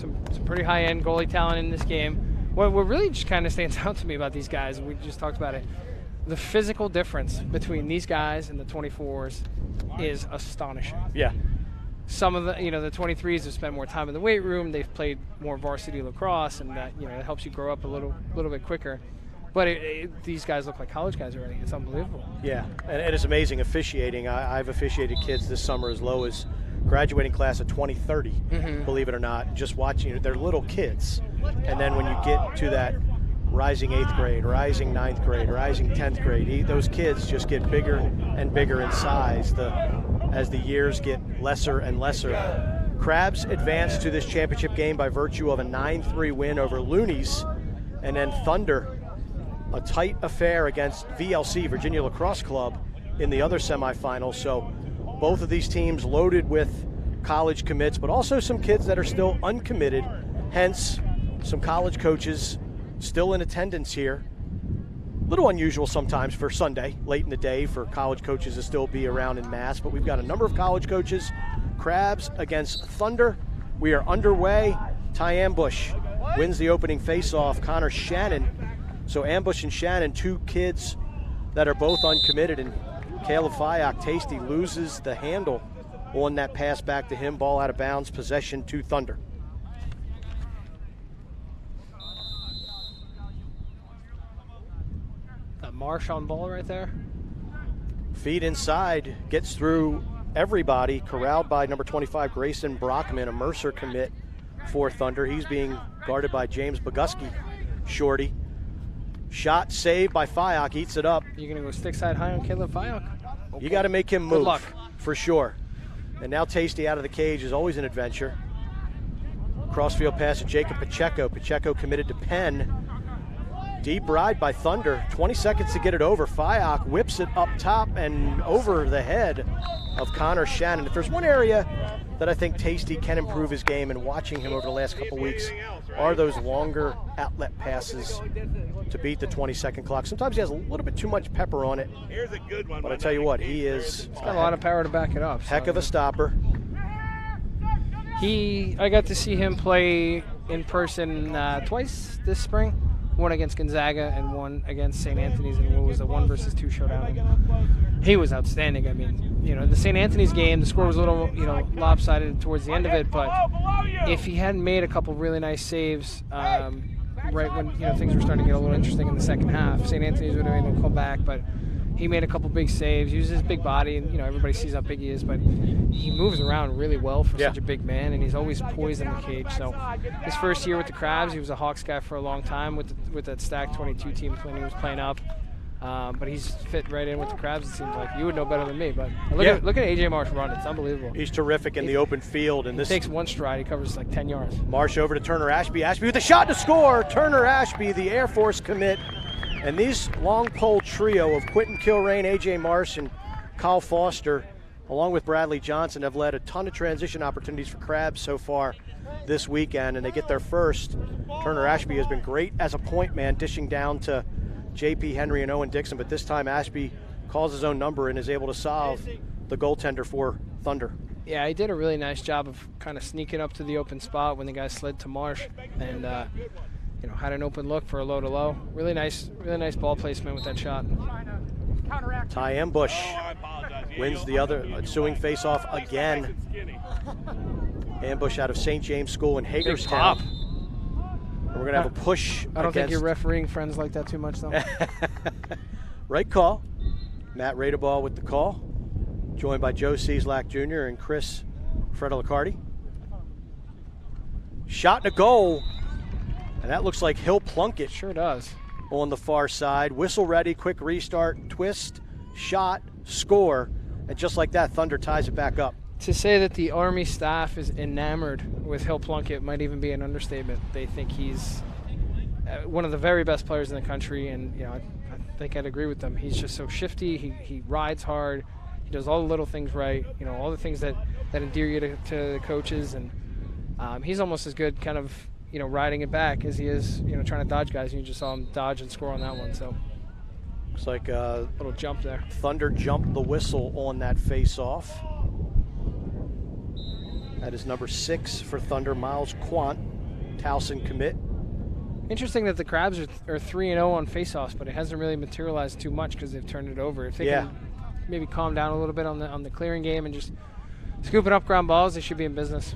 some pretty high-end goalie talent in this game. What really just kind of stands out to me about these guys, and we just talked about it, the physical difference between these guys and the 24s is astonishing. Yeah. Some of the, the 23s have spent more time in the weight room. They've played more varsity lacrosse, and that, it helps you grow up a little bit quicker. But these guys look like college guys already. It's unbelievable. Yeah, and it is amazing officiating. I've officiated kids this summer as low as graduating class of 2030, believe it or not, just watching. They're little kids. And then when you get to that rising 8th grade, rising 9th grade, rising 10th grade, those kids just get bigger and bigger in size as the years get lesser and lesser. Crabs advanced to this championship game by virtue of a 9-3 win over Loonies, and then Thunder, a tight affair against VLC, Virginia Lacrosse Club, in the other semifinals. So both of these teams loaded with college commits, but also some kids that are still uncommitted, hence some college coaches still in attendance here. A little unusual sometimes for Sunday, late in the day, for college coaches to still be around in mass, but we've got a number of college coaches. Crabs against Thunder. We are underway. Ty Ambush wins the opening faceoff. Connor Shannon. So Ambush and Shannon, two kids that are both uncommitted, and Caleb Fayok, Tasty, loses the handle on that pass back to him. Ball out of bounds, possession to Thunder. Marsh on ball right there. Feed inside, gets through everybody, corralled by number 25, Grayson Brockman, a Mercer commit for Thunder. He's being guarded by James Boguski, shorty. Shot saved by Fayok, eats it up. You're going to go stick side high on Caleb Fayok? Okay. You got to make him move. Good luck. For sure. And now Tasty out of the cage is always an adventure. Crossfield pass to Jacob Pacheco. Pacheco committed to Penn. Deep ride by Thunder, 20 seconds to get it over. Fayok whips it up top and over the head of Connor Shannon. If there's one area that I think Tasty can improve his game, and watching him over the last couple weeks, are those longer outlet passes to beat the 20-second clock. Sometimes he has a little bit too much pepper on it. Here's a good one. But I tell you what, he's got a lot of power to back it up. Heck of a stopper. I got to see him play in person twice this spring. One against Gonzaga and one against St. Anthony's, and what was a 1-versus-2 showdown. He was outstanding. I mean, the St. Anthony's game, the score was a little, lopsided towards the end of it, but if he hadn't made a couple really nice saves right when, things were starting to get a little interesting in the second half, St. Anthony's would have made a comeback, but he made a couple big saves. He uses his big body, and everybody sees how big he is, but he moves around really well for such a big man, and he's always poised in the cage. So his first year with the Crabs, he was a Hawks guy for a long time with that stacked 22 team when he was playing up. But he's fit right in with the Crabs, it seems like. You would know better than me, but look at AJ Marsh run. It's unbelievable. He's terrific in the open field. And he takes one stride. He covers like 10 yards. Marsh over to Turner Ashby. Ashby with a shot to score. Turner Ashby, the Air Force commit. And these long pole trio of Quentin Kilrain, A.J. Marsh, and Kyle Foster, along with Bradley Johnson, have led a ton of transition opportunities for Crabs so far this weekend, and they get their first. Turner Ashby has been great as a point man, dishing down to J.P. Henry and Owen Dixon, but this time Ashby calls his own number and is able to solve the goaltender for Thunder. Yeah, he did a really nice job of kind of sneaking up to the open spot when the guy slid to Marsh, and had an open look for a low-to-low. Really nice ball placement with that shot. Ty Ambush wins the other ensuing face-off again. Ambush out of St. James School in Hagerstown. And we're going to have a push. I don't think you're refereeing friends like that too much, though. Right call. Matt Radeball with the call. Joined by Joe Cieslak Jr. and Chris Fredelicardi. Shot and a goal. And that looks like Hill Plunkett. Sure does. On the far side. Whistle ready, quick restart, twist, shot, score. And just like that, Thunder ties it back up. To say that the Army staff is enamored with Hill Plunkett might even be an understatement. They think he's one of the very best players in the country, and I think I'd agree with them. He's just so shifty. He rides hard. He does all the little things right. All the things that endear you to the coaches, and he's almost as good kind of riding it back as he is trying to dodge guys. And you just saw him dodge and score on that one. So looks like a little jump there. Thunder jumped the whistle on that face-off. That is number 6 for Thunder, Miles Quant, Towson commit. Interesting that the Crabs are 3-0 on face-offs, but it hasn't really materialized too much because they've turned it over. If they can maybe calm down a little bit on the clearing game and just scooping up ground balls, they should be in business.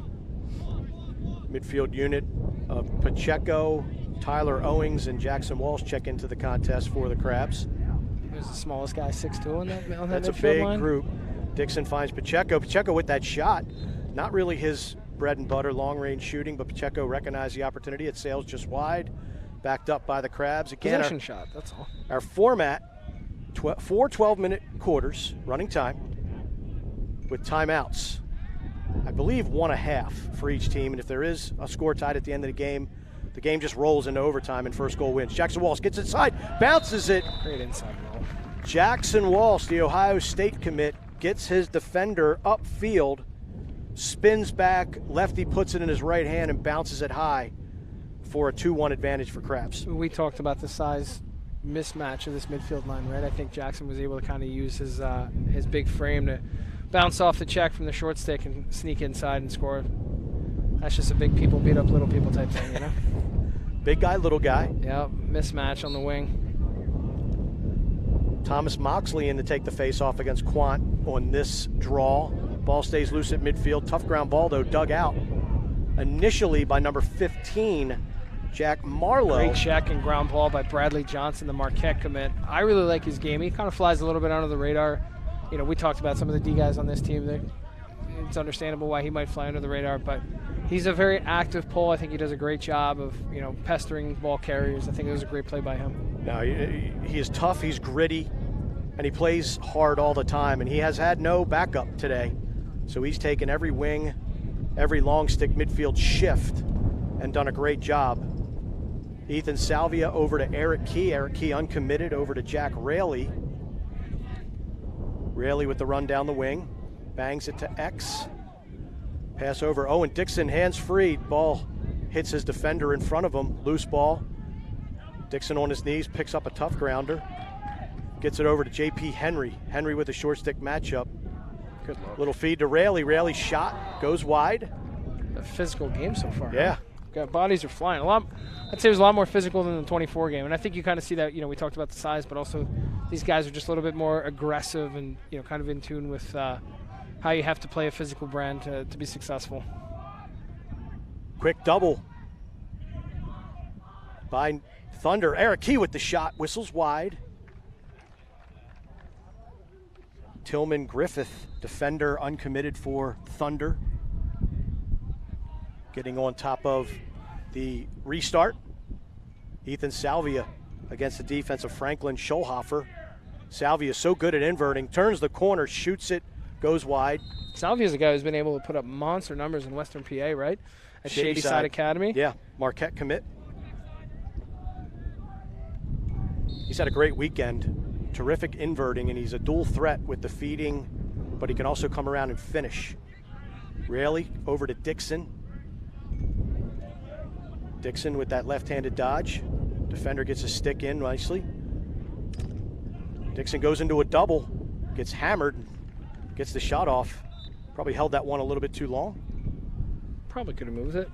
Midfield unit of Pacheco, Tyler Owings, and Jackson Walsh check into the contest for the Crabs. Who's the smallest guy, 6'2" on that That's midfield a big line? group. Dixon finds Pacheco. Pacheco with that shot. Not really his bread and butter, long-range shooting, but Pacheco recognized the opportunity. It sails just wide, backed up by the Crabs. Again, possession shot, that's all. Our format, 4 12-minute quarters, running time, with timeouts. I believe 1.5 for each team, and if there is a score tied at the end of the game just rolls into overtime and first goal wins. Jackson Walsh gets inside, bounces it. Great inside roll. Jackson Walsh, the Ohio State commit, gets his defender upfield, spins back, lefty puts it in his right hand and bounces it high for a 2-1 advantage for Crabs. We talked about the size mismatch of this midfield line, right? I think Jackson was able to kind of use his big frame to bounce off the check from the short stick and sneak inside and score. That's just a big people beat up little people type thing, Big guy, little guy. Yep, mismatch on the wing. Thomas Moxley in to take the face-off against Quant on this draw. Ball stays loose at midfield. Tough ground ball, though, dug out initially by number 15, Jack Marlowe. Great check and ground ball by Bradley Johnson, the Marquette commit. I really like his game. He kind of flies a little bit under the radar. We talked about some of the D guys on this team. It's understandable why he might fly under the radar, but he's a very active pull. I think he does a great job of, pestering ball carriers. I think it was a great play by him. No, he is tough, he's gritty, and he plays hard all the time, and he has had no backup today. So he's taken every wing, every long stick midfield shift and done a great job. Ethan Salvia over to Eric Key. Eric Key uncommitted over to Jack Raley. Raley with the run down the wing. Bangs it to X. Pass over Owen Dixon, hands free. Ball hits his defender in front of him. Loose ball. Dixon on his knees, picks up a tough grounder. Gets it over to JP Henry. Henry with a short stick matchup. Good look. Little feed to Raley. Raley shot, goes wide. A physical game so far. Yeah. Huh? Bodies are flying. I'd say it was a lot more physical than the 24 game. And I think you kind of see that, we talked about the size, but also these guys are just a little bit more aggressive and, kind of in tune with how you have to play a physical brand to be successful. Quick double by Thunder. Eric Key with the shot, whistles wide. Tillman Griffith, defender, uncommitted for Thunder. Getting on top of the restart. Ethan Salvia against the defense of Franklin Scholhofer. Salvia so good at inverting, turns the corner, shoots it, goes wide. Salvia's a guy who's been able to put up monster numbers in Western PA, right? At Shady Side Academy. Yeah, Marquette commit. He's had a great weekend. Terrific inverting, and he's a dual threat with the feeding, but he can also come around and finish. Raley over to Dixon. Dixon with that left-handed dodge. Defender gets his stick in nicely. Dixon goes into a double, gets hammered, gets the shot off. Probably held that one a little bit too long. Probably could have moved it.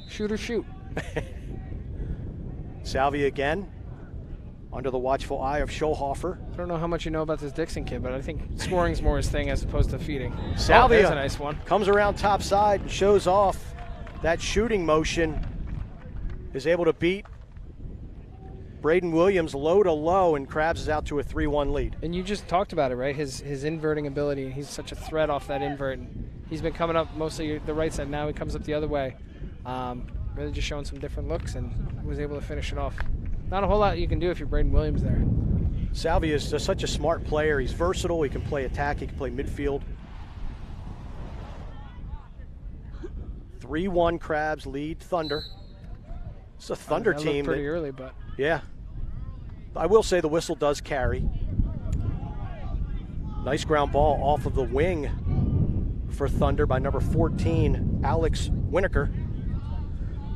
Shoot or shoot. Salvia again. under the watchful eye of Schulhofer. I don't know how much you know about this Dixon kid, but I think scoring's more his thing as opposed to feeding. Salvia there's a nice one. Comes around top side and shows off that shooting motion. Is able to beat Braden Williams low to low, and Crabs is out to a 3-1 lead. And you just talked about it, right? His inverting ability. He's such a threat off that invert. He's been coming up mostly the right side. Now he comes up the other way. Really just showing some different looks and was able to finish it off. Not a whole lot you can do if you're Braden Williams there. Salvia is just such a smart player. He's versatile. He can play attack. He can play midfield. 3-1 Crabs lead Thunder. It's a Thunder team. Pretty early, but yeah. I will say the whistle does carry. Nice ground ball off of the wing for Thunder by number 14, Alex Winokur.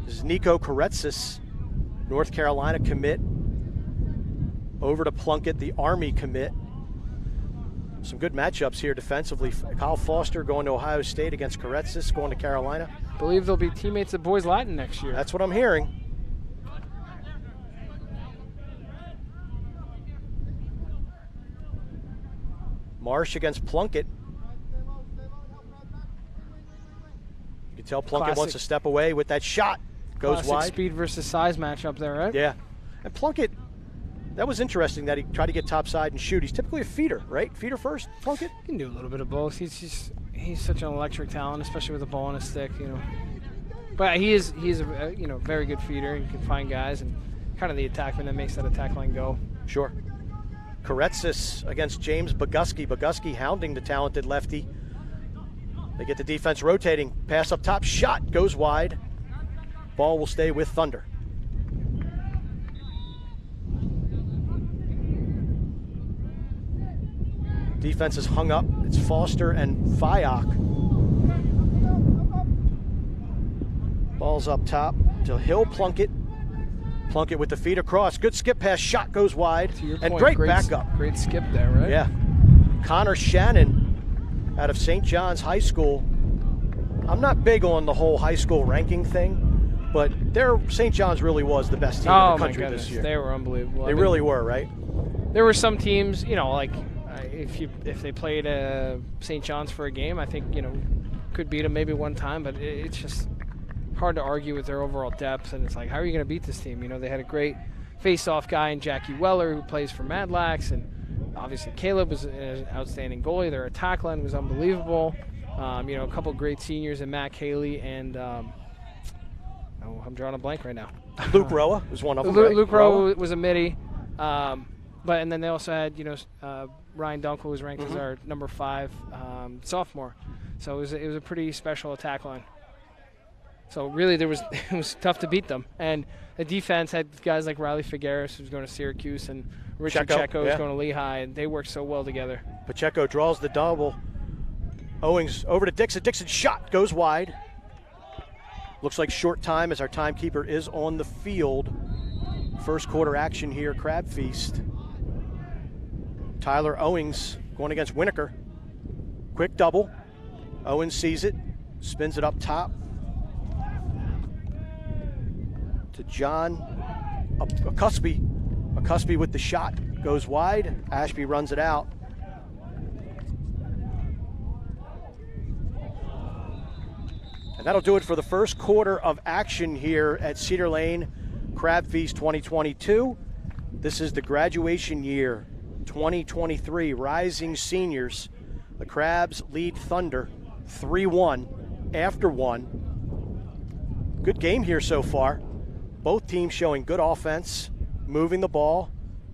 This is Nico Karetsis, North Carolina commit. Over to Plunkett, the Army commit. Some good matchups here defensively. Kyle Foster going to Ohio State against Karetsis, going to Carolina. I believe they'll be teammates at Boys Latin next year. That's what I'm hearing. Marsh against Plunkett. You can tell Plunkett wants to step away with that shot. Goes classic wide. Speed versus size matchup there, right? Yeah. And Plunkett, that was interesting that he tried to get topside and shoot. He's typically a feeder, right? Feeder first, Plunkett? He can do a little bit of both. He's such an electric talent, especially with the ball on his stick, you know. But he's a very good feeder. He can find guys and kind of the attackman that makes that attack line go. Sure. Karetsis against James Boguski. Boguski hounding the talented lefty. They get the defense rotating. Pass up top. Shot goes wide. Ball will stay with Thunder. Defense is hung up. It's Foster and Fayok. Ball's up top to Hill Plunkett. Plunkett with the feed across. Good skip pass. Shot goes wide. And point, great backup. Great skip there, right? Yeah. Connor Shannon out of St. John's High School. I'm not big on the whole high school ranking thing, but St. John's really was the best team in the country this year. They were unbelievable. They really were, right? There were some teams, like if they played St. John's for a game, I think could beat them maybe one time, but it's just hard to argue with their overall depth. And it's like, how are you going to beat this team? They had a great face-off guy in Jackie Weller who plays for Madlax, and obviously Caleb was an outstanding goalie. Their attack line was unbelievable. A couple great seniors in Matt Haley and I'm drawing a blank right now. Luke Roa was one of them. Luke Roa was a midi, and then they also had Ryan Dunkel was ranked as our number 5 sophomore. So it was a pretty special attack line. So really it was tough to beat them. And the defense had guys like Riley Figueres, who's going to Syracuse, and Richard Checo, who's going to Lehigh, and they worked so well together. Pacheco draws the double. Owings over to Dixon. Dixon shot goes wide. Looks like short time as our timekeeper is on the field. First quarter action here, Crab Feast. Tyler Owings going against Winokur. Quick double. Owens sees it, spins it up top to John Cuspy. Cuspy with the shot, goes wide. Ashby runs it out. And that'll do it for the first quarter of action here at Cedar Lane Crab Feast 2022. This is the graduation year 2023 Rising Seniors. The Crabs lead Thunder 3-1 after one. Good game here so far. Both teams showing good offense, moving the ball,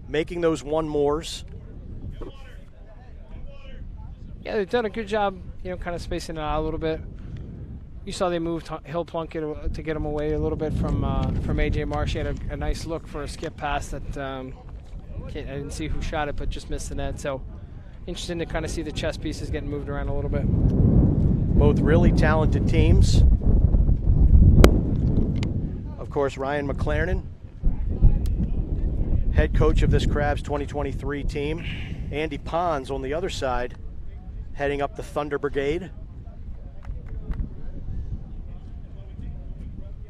making those one-mores. Yeah, they've done a good job, kind of spacing it out a little bit. You saw they moved Hill Plunkett to get him away a little bit from A.J. Marsh. He had a nice look for a skip pass that I didn't see who shot it, but just missed the net. So interesting to kind of see the chess pieces getting moved around a little bit. Both really talented teams. Of course, Ryan McLaren, head coach of this Crabs 2023 team. Andy Pons on the other side, heading up the Thunder Brigade.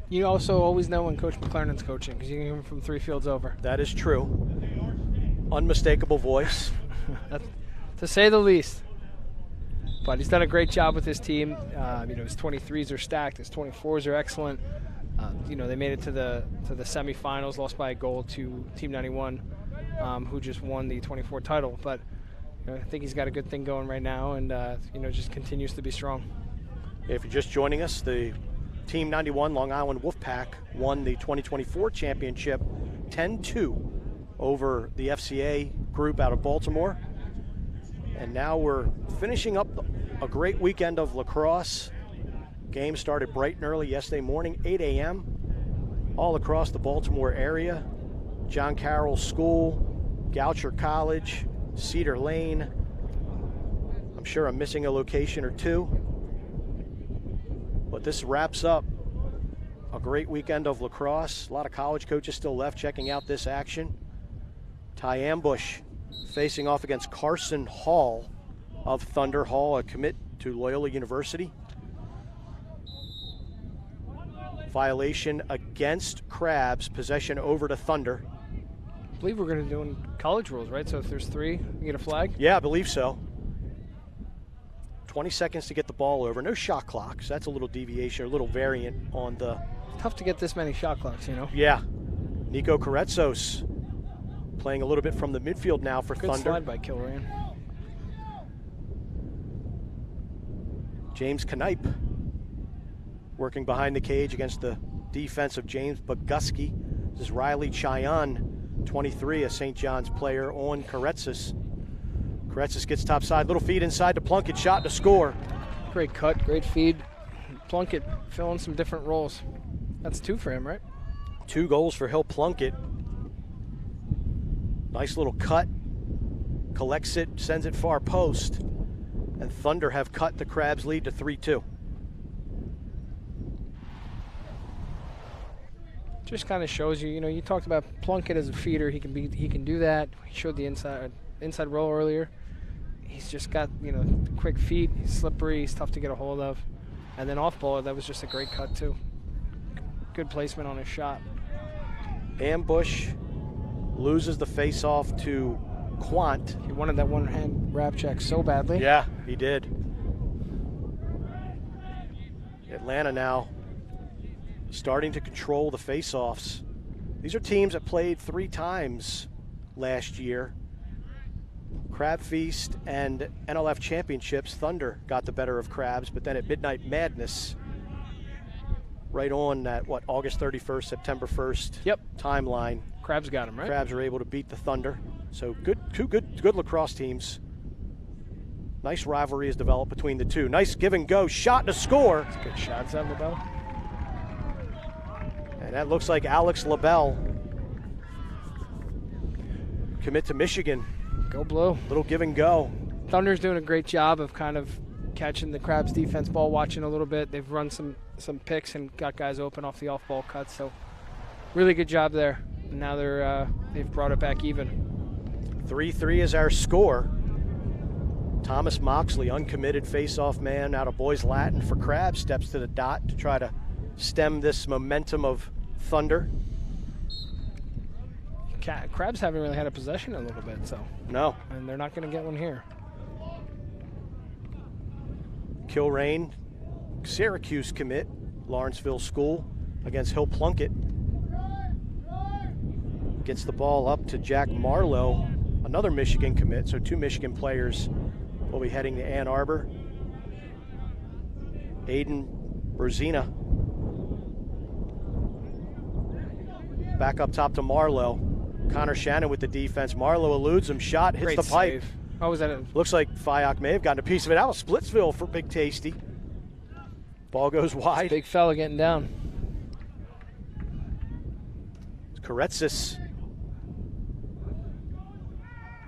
You also always know when Coach McLaren's coaching because you can hear him from 3 fields over. That is true. unmistakable voice. To say the least. But he's done a great job with his team. His 23s are stacked. His 24s are excellent. They made it to the semifinals, lost by a goal to Team 91, who just won the 24 title. But I think he's got a good thing going right now, and just continues to be strong. If you're just joining us, the Team 91 Long Island Wolfpack won the 2024 championship 10-2 over the FCA group out of Baltimore. And now we're finishing up a great weekend of lacrosse. Game started bright and early yesterday morning, 8 a.m. all across the Baltimore area. John Carroll School, Goucher College, Cedar Lane. I'm sure I'm missing a location or two. But this wraps up a great weekend of lacrosse. A lot of college coaches still left checking out this action. Ty Ambush facing off against Carson Hall of Thunder. Hall, a commit to Loyola University. Violation against Crabs, possession over to Thunder. I believe we're going to do college rules, right? So if there's 3, you get a flag? Yeah, I believe so. 20 seconds to get the ball over. No shot clock, so that's a little deviation, a little variant on the... Tough to get this many shot clocks, Yeah. Nico Karetsos playing a little bit from the midfield now for Good Thunder. slide by Kilrain. James Knipe working behind the cage against the defense of James Boguski. This is Riley Cheyenne, 23, a St. John's player on Karetsis. Karetsis gets top side, little feed inside to Plunkett, shot to score. Great cut, great feed. Plunkett filling some different roles. That's 2 for him, right? 2 goals for Hill Plunkett. Nice little cut, collects it, sends it far post, and Thunder have cut the Crabs lead to 3-2. Just kind of shows you, you talked about Plunkett as a feeder. He can do that. He showed the inside roll earlier. He's just got, quick feet. He's slippery. He's tough to get a hold of. And then off ball, that was just a great cut too. Good placement on his shot. Ambush loses the face-off to Quant. He wanted that one-hand wrap check so badly. Yeah, he did. Atlanta now starting to control the face-offs. These are teams that played 3 times last year. CRABFEAST and NLF championships, Thunder got the better of Crabs, but then at Midnight Madness, right on that, August 31st, September 1st timeline. Crabs got him, right? Crabs are able to beat the Thunder. So two good lacrosse teams. Nice rivalry has developed between the two. Nice give and go, shot to score. That's good shots out of LaBelle. And that looks like Alex LaBelle. Commit to Michigan. Go Blue. Little give and go. Thunder's doing a great job of kind of catching the Crabs defense, ball watching a little bit. They've run some picks and got guys open off the off-ball cuts. So really good job there. And now they've brought it back even. 3-3 is our score. Thomas Moxley, uncommitted face-off man out of Boys Latin for Crabs, steps to the dot to try to stem this momentum of Thunder. Crabs haven't really had a possession in a little bit, so. No. And they're not going to get one here. Kilrain, Syracuse commit, Lawrenceville School against Hill Plunkett. Gets the ball up to Jack Marlowe, another Michigan commit, so 2 Michigan players will be heading to Ann Arbor. Aiden Brezina. Back up top to Marlowe. Connor Shannon with the defense. Marlowe eludes him, shot, hits Great the pipe. save. How was that? Looks like Fayok may have gotten a piece of it out of Splitsville for Big Tasty. Ball goes wide. Big fella getting down. Karetsis.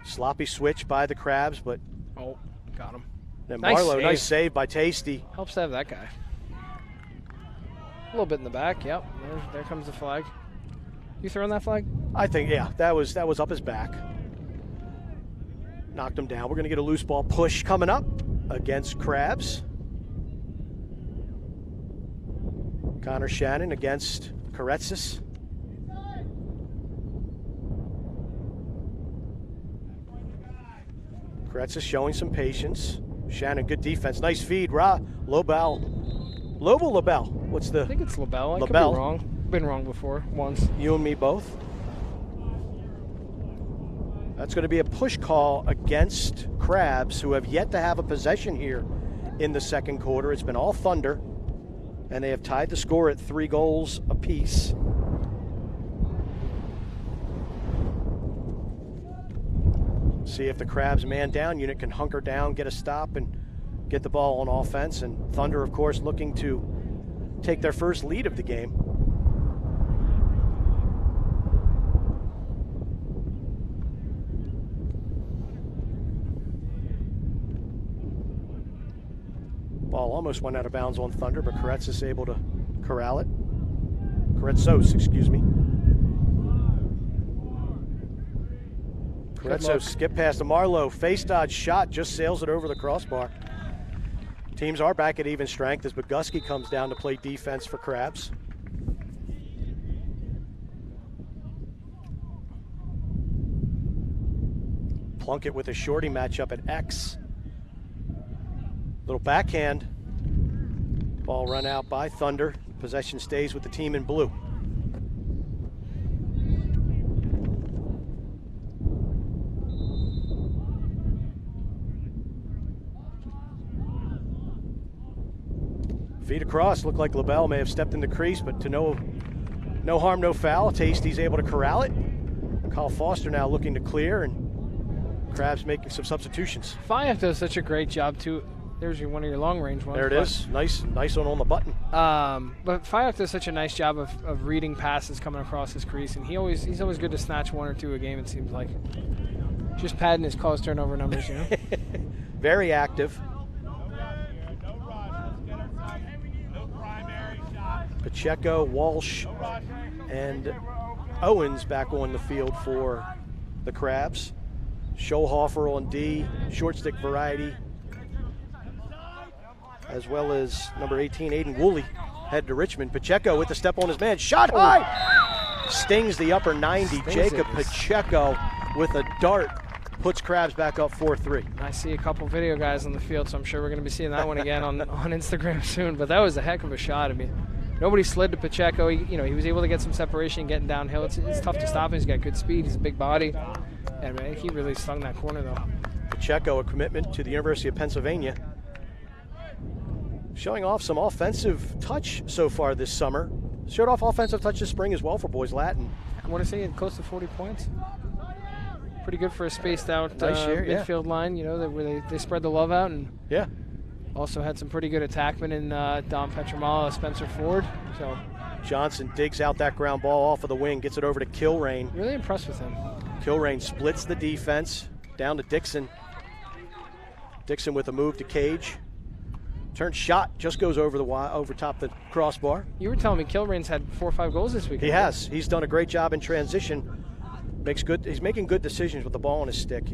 Sloppy switch by the Crabs, but Oh, got him. then Nice Marlowe, save. nice save by Tasty. Helps to have that guy. A little bit in the back. Yep. There comes the flag. You throwing that flag? I think, yeah, that was up his back. Knocked him down. We're going to get a loose ball push coming up against Crabs. Connor Shannon against Karetsis. Kretz is showing some patience. Shannon, good defense. Nice feed. Lobel. What's the? I think it's Lobel. I could be Lobel. wrong. Been wrong before, once. You and me both. That's going to be a push call against Crabs, who have yet to have a possession here in the second quarter. It's been all Thunder, and they have tied the score at 3 goals apiece. See if the Crabs man down unit can hunker down, get a stop, and get the ball on offense. And Thunder, of course, looking to take their first lead of the game. Ball almost went out of bounds on Thunder, but Kretz is able to corral it. Kretzos, excuse me. Kretzos skip past to Marlowe. Face dodge shot, just sails it over the crossbar. Teams are back at even strength as Boguski comes down to play defense for Crabs. Plunkett with a shorty matchup at X. Little backhand. Ball run out by Thunder. Possession stays with the team in blue. Feed across. Looked like LaBelle may have stepped in the crease, but to no harm, no foul. Tasty's able to corral it. Kyle Foster now looking to clear, and Crabs making some substitutions. Fife does such a great job too. There's one of your long-range ones. There it is. Nice one on the button. But Fife does such a nice job of reading passes coming across his crease, and he's always good to snatch 1 or 2 a game. It seems like just padding his cause turnover numbers, you know. Very active. Pacheco, Walsh, and Owens back on the field for the Crabs. Scholhofer on D, short stick variety, as well as number 18, Aiden Woolley, head to Richmond. Pacheco with the step on his man, shot high! Stings the upper 90. Jacob Pacheco with a dart puts Crabs back up 4-3. I see a couple video guys on the field, so I'm sure we're going to be seeing that one again on Instagram soon. But that was a heck of a shot. I mean, nobody slid to Pacheco. He was able to get some separation getting downhill. It's tough to stop him. He's got good speed. He's a big body. And man, he really stung that corner, though. Pacheco, a commitment to the University of Pennsylvania. Showing off some offensive touch so far this summer. Showed off offensive touch this spring as well for Boys Latin. I want to say he had close to 40 points. Pretty good for a spaced out nice year, midfield line, where they spread the love out. And yeah. Also had some pretty good attackmen in Dom Petramala, Spencer Ford. So Johnson digs out that ground ball off of the wing, gets it over to Kilrain. Really impressed with him. Kilrain splits the defense, down to Dixon. Dixon with a move to Cage. Turn shot, just goes over top the crossbar. You were telling me Kilrain's had 4 or 5 goals this week. He has. He's done a great job in transition. He's making good decisions with the ball on his stick.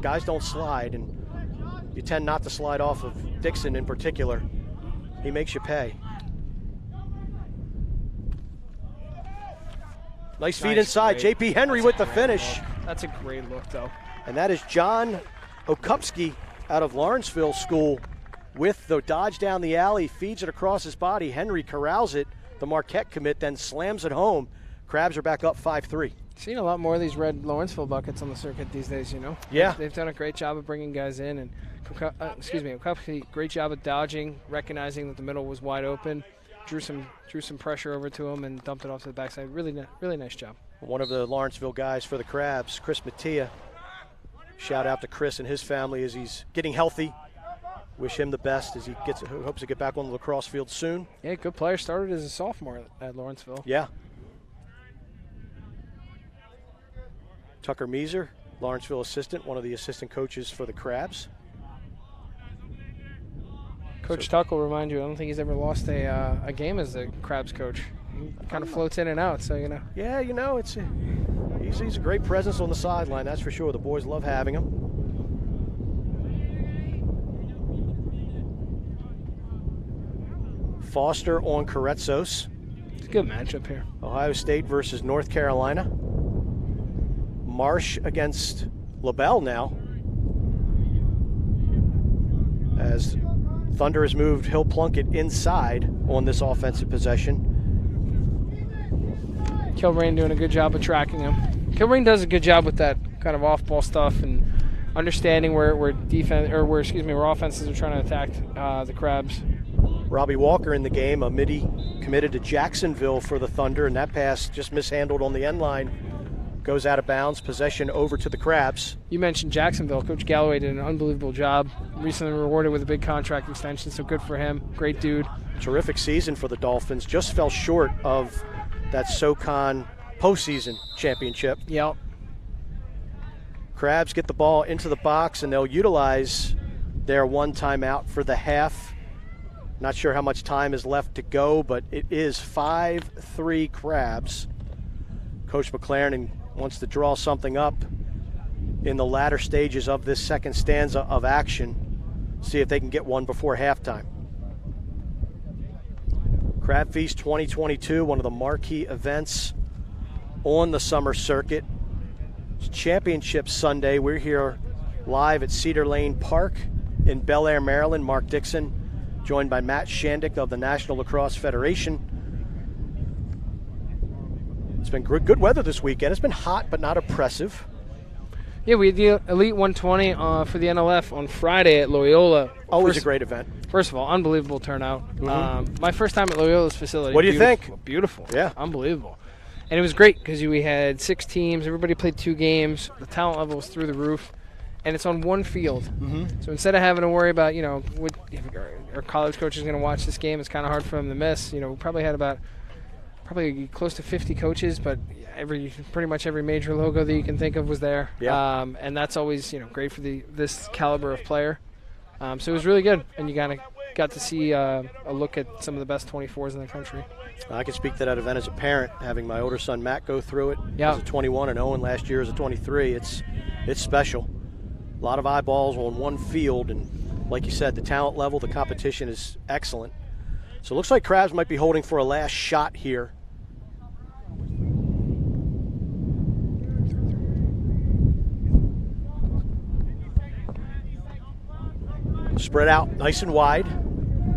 Guys don't slide, and you tend not to slide off of Dixon in particular. He makes you pay. Nice feed inside. J.P. Henry with the finish. That's a great look, though. And that is John Okupski out of Lawrenceville School with the dodge down the alley, feeds it across his body. Henry corrals it. The Marquette commit then slams it home. Crabs are back up 5-3. Seen a lot more of these red Lawrenceville buckets on the circuit these days, Yeah. They've done a great job of bringing guys in. And, Okupski, great job of dodging, recognizing that the middle was wide open. Drew some pressure over to him and dumped it off to the backside. Really nice job. One of the Lawrenceville guys for the Crabs, Chris Mattia. Shout out to Chris and his family as he's getting healthy. Wish him the best as he hopes to get back on the lacrosse field soon. Yeah, good player. Started as a sophomore at Lawrenceville. Yeah. Tucker Meeser, Lawrenceville assistant, one of the assistant coaches for the Crabs. Coach Tuck will remind you, I don't think he's ever lost a game as a Crabs coach. He kind of floats in and out, so Yeah, he's a great presence on the sideline, that's for sure. The boys love having him. Foster on Kretzos. It's a good matchup here. Ohio State versus North Carolina. Marsh against LaBelle now. as Thunder has moved Hill Plunkett inside on this offensive possession. Kilrain doing a good job of tracking him. Kilrain does a good job with that kind of off-ball stuff and understanding where offenses are trying to attack the Crabs. Robbie Walker in the game, a midi committed to Jacksonville for the Thunder, and that pass just mishandled on the end line. Goes out of bounds, possession over to the Crabs. You mentioned Jacksonville. Coach Galloway did an unbelievable job. Recently rewarded with a big contract extension, so good for him. Great dude. Terrific season for the Dolphins. Just fell short of that SoCon postseason championship. Yep. Crabs get the ball into the box, and they'll utilize their one timeout for the half. Not sure how much time is left to go, but it is 5-3 Crabs. Coach McLaren wants to draw something up in the latter stages of this second stanza of action. See if they can get one before halftime. Crab Feast 2022, one of the marquee events on the summer circuit. It's Championship Sunday. We're here live at Cedar Lane Park in Bel Air, Maryland. Mark Dixon, joined by Matt Shandick of the National Lacrosse Federation. It's been good weather this weekend. It's been hot but not oppressive. Yeah, we had the Elite 120 for the NLF on Friday at Loyola. Always a great event. First of all, unbelievable turnout. My first time at Loyola's facility. What do you think? Beautiful. Yeah. Unbelievable. And it was great because we had 6 teams. Everybody played 2 games. The talent level was through the roof. And it's on one field. So instead of having to worry about, what our college coach is going to watch this game, it's kind of hard for them to miss. We probably had probably close to 50 coaches, but pretty much every major logo that you can think of was there. Yeah. And that's always great for this caliber of player. So it was really good, and you got to see a look at some of the best 24s in the country. I can speak to that event as a parent, having my older son Matt go through it Yep. as a 21 and Owen last year as a 23. It's special. A lot of eyeballs on one field, and like you said, the talent level, the competition is excellent. So it looks like Crabs might be holding for a last shot here. Spread out nice and wide.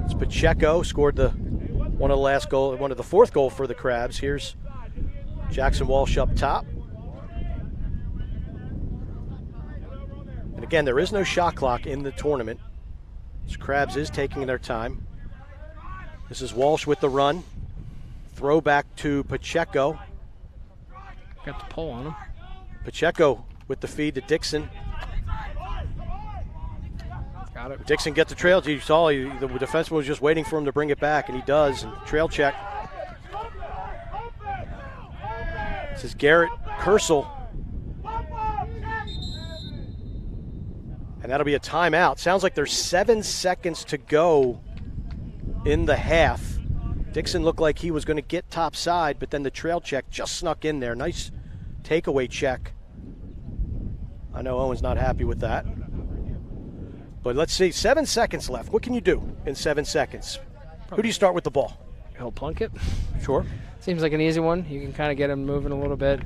It's Pacheco scored one of the fourth goal for the Crabs. Here's Jackson Walsh up top. And again, there is no shot clock in the tournament. So Crabs is taking their time. This is Walsh with the run. Throw back to Pacheco. Got the pull on him. Pacheco with the feed to Dixon. Got it. Dixon gets the trail. You saw the defenseman was just waiting for him to bring it back, and he does. And trail check. This is Garrett Kersel. And that'll be a timeout. Sounds like there's 7 seconds to go in the half. Dixon looked like he was going to get top side, but then the trail check just snuck in there. Nice takeaway check. I know Owen's not happy with that. But let's see, 7 seconds left. What can you do in 7 seconds? Who do you start with the ball? Hill Plunkett. Sure. Seems like an easy one. You can kind of get him moving a little bit.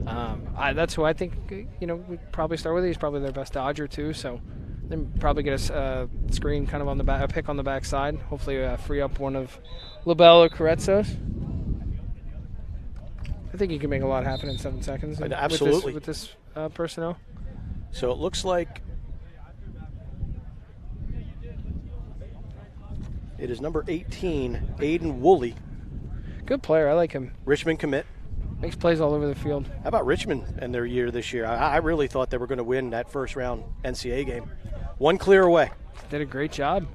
That's who I think, we'd probably start with. He's probably their best dodger, too. So then probably get a screen kind of on the back, a pick on the backside. Hopefully free up one of LaBelle or Carezzo's. I think you can make a lot happen in 7 seconds. Absolutely. With this personnel. So it looks like it is number 18, Aiden Woolley. Good player. I like him. Richmond commit. Makes plays all over the field. How about Richmond and their year this year? I really thought they were going to win that first round NCAA game. One clear away. Did a great job.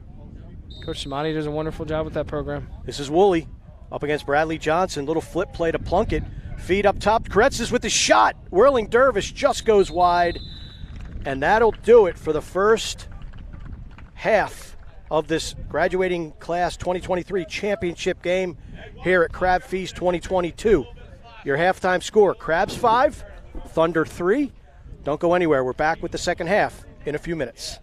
Coach Samani does a wonderful job with that program. This is Woolley up against Bradley Johnson. Little flip play to Plunkett. Feed up top. Kretzes with the shot. Whirling Dervish just goes wide. And that'll do it for the first half of this graduating class 2023 championship game here at Crab Feast 2022. Your halftime score, Crabs 5, Thunder 3. Don't go anywhere. We're back with the second half in a few minutes.